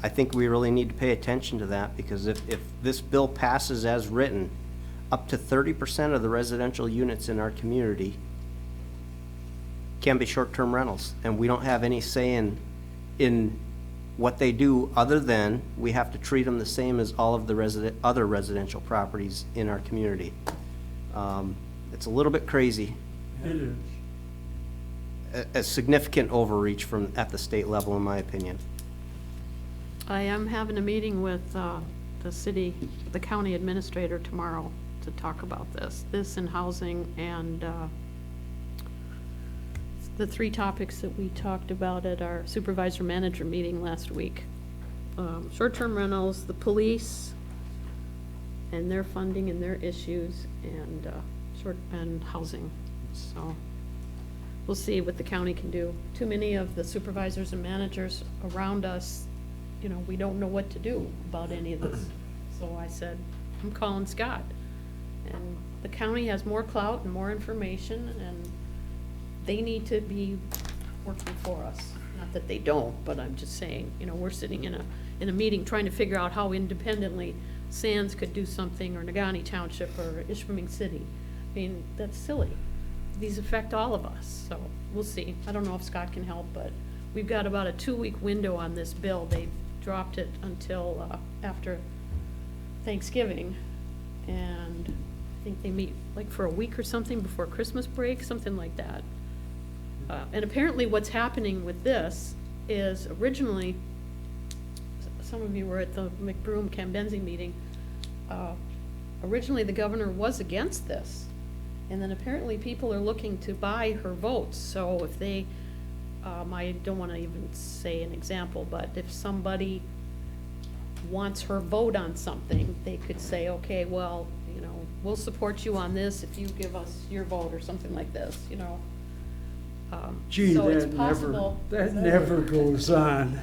I think we really need to pay attention to that, because if this bill passes as written, up to 30% of the residential units in our community can be short-term rentals, and we don't have any say in what they do, other than we have to treat them the same as all of the other residential properties in our community. It's a little bit crazy. It is. A significant overreach at the state level, in my opinion. I am having a meeting with the county administrator tomorrow to talk about this and housing, and the three topics that we talked about at our supervisor manager meeting last week. Short-term rentals, the police, and their funding and their issues, and housing. So we'll see what the county can do. Too many of the supervisors and managers around us, we don't know what to do about any of this. So I said, I'm calling Scott. And the county has more clout and more information, and they need to be working for us. Not that they don't, but I'm just saying, we're sitting in a meeting trying to figure out how independently Sands could do something, or Negaunee Township, or Ishpeming City. I mean, that's silly. These affect all of us, so we'll see. I don't know if Scott can help, but we've got about a 2-week window on this bill. They dropped it until after Thanksgiving, and I think they meet like for a week or something before Christmas break, something like that. And apparently what's happening with this is originally, some of you were at the McBroom-Cambenzi meeting, originally the governor was against this. And then apparently people are looking to buy her votes. So if they, I don't want to even say an example, but if somebody wants her vote on something, they could say, okay, well, we'll support you on this if you give us your vote, or something like this, Gee, so it's that possible. never goes on.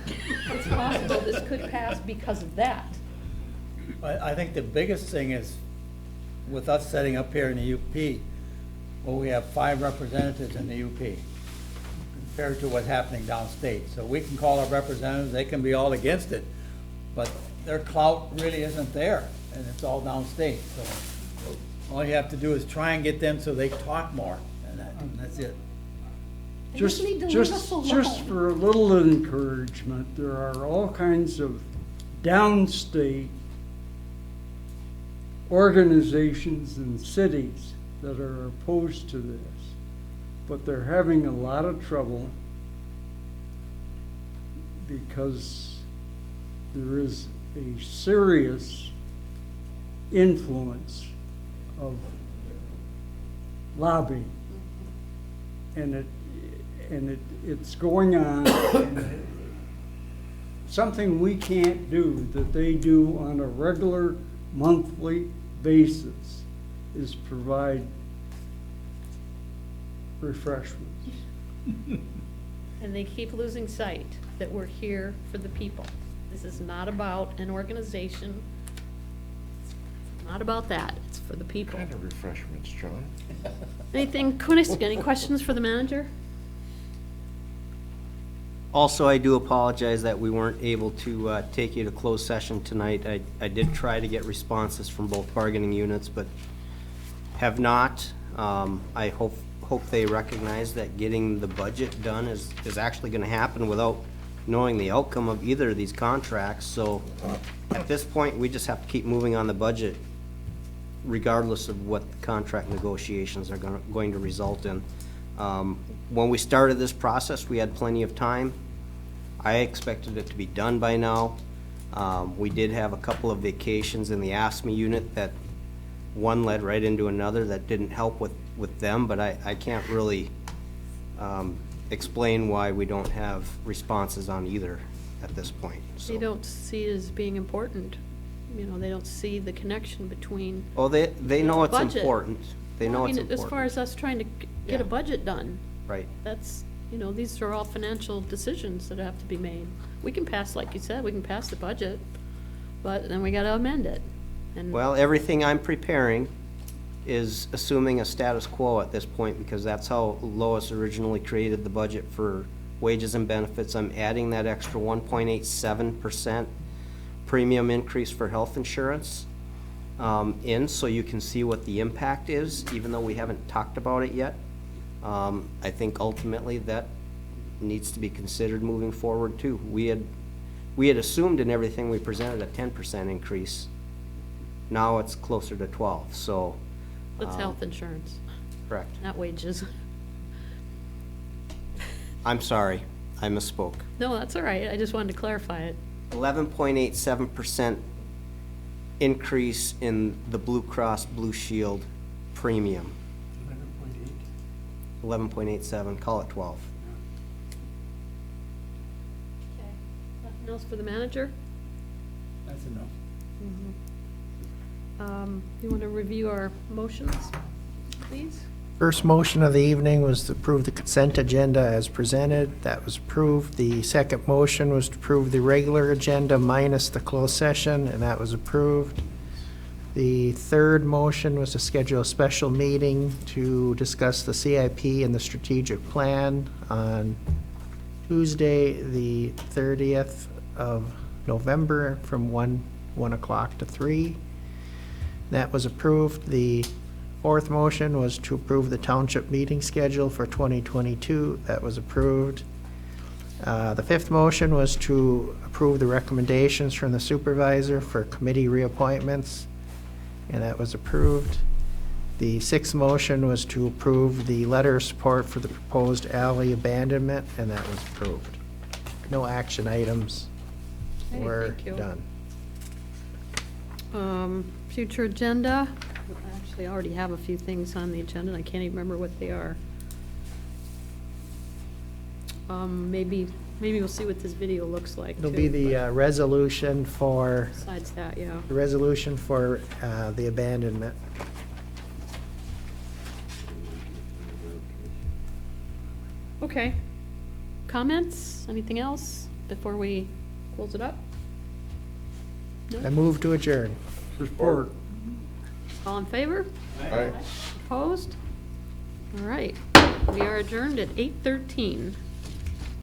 It's possible this could pass because of that. I think the biggest thing is, with us setting up here in the UP, well, we have 5 representatives in the UP compared to what's happening downstate. So we can call our representatives, they can be all against it, but their clout really isn't there, and it's all downstate. So all you have to do is try and get them so they talk more, and that's it. They just need to leave us alone. Just for a little encouragement, there are all kinds of downstate organizations and cities that are opposed to this, but they're having a lot of trouble because there is a serious influence of lobbying, and it's going on. And something we can't do that they do on a regular monthly basis is provide refreshments. And they keep losing sight that we're here for the people. This is not about an organization. It's not about that. It's for the people. What kind of refreshments, John? Any questions for the manager? Also, I do apologize that we weren't able to take you to closed session tonight. I did try to get responses from both bargaining units, but have not. I hope they recognize that getting the budget done is actually going to happen without knowing the outcome of either of these contracts. So at this point, we just have to keep moving on the budget regardless of what the contract negotiations are going to result in. When we started this process, we had plenty of time. I expected it to be done by now. We did have a couple of vacations in the ASME unit that one led right into another that didn't help with them, but I can't really explain why we don't have responses on either at this point. So. They don't see it as being important. They don't see the connection between. Oh, they know it's budget. important. They know it's As far important. as us trying to get a Yeah. budget done. Right. That's, these are all financial decisions that have to be made. We can pass, like you said, we can pass the budget, but then we gotta amend it. And Well, everything I'm preparing is assuming a status quo at this point, because that's how Lois originally created the budget for wages and benefits. I'm adding that extra 1.87% premium increase for health insurance so you can see what the impact is, even though we haven't talked about it yet. I think ultimately that needs to be considered moving forward too. We had assumed in everything we presented a 10% increase. Now it's closer to 12, so. that's health insurance, Correct. not wages. I'm sorry, I misspoke. No, that's all right. I just wanted to clarify it. 11.87% increase in the Blue Cross Blue Shield premium. 11.87, call it 12. Nothing else for the manager? That's enough. You want to review our motions, please? First motion of the evening was to approve the consent agenda as presented. That was approved. The second motion was to approve the regular agenda minus the closed session, and that was approved. The third motion was to schedule a special meeting to discuss the CIP and the strategic plan on Tuesday, the 30th of November, from 1 o'clock to 3. That was approved. The fourth motion was to approve the township meeting schedule for 2022. That was approved. The fifth motion was to approve the recommendations from the supervisor for committee reappointments, and that was approved. The sixth motion was to approve the letter of support for the proposed alley abandonment, and that was approved. No action items Okay, were thank you. done. Future agenda. Actually, I already have a few things on the agenda, and I can't even remember what they are. Maybe we'll see what this video looks like, It'll too, be the but resolution for, besides that, yeah. the resolution for the abandonment. Okay. Comments? Anything else before we close it up? I move to adjourn. Support. All in favor? Aye. Opposed? All right. We are adjourned at 8:13.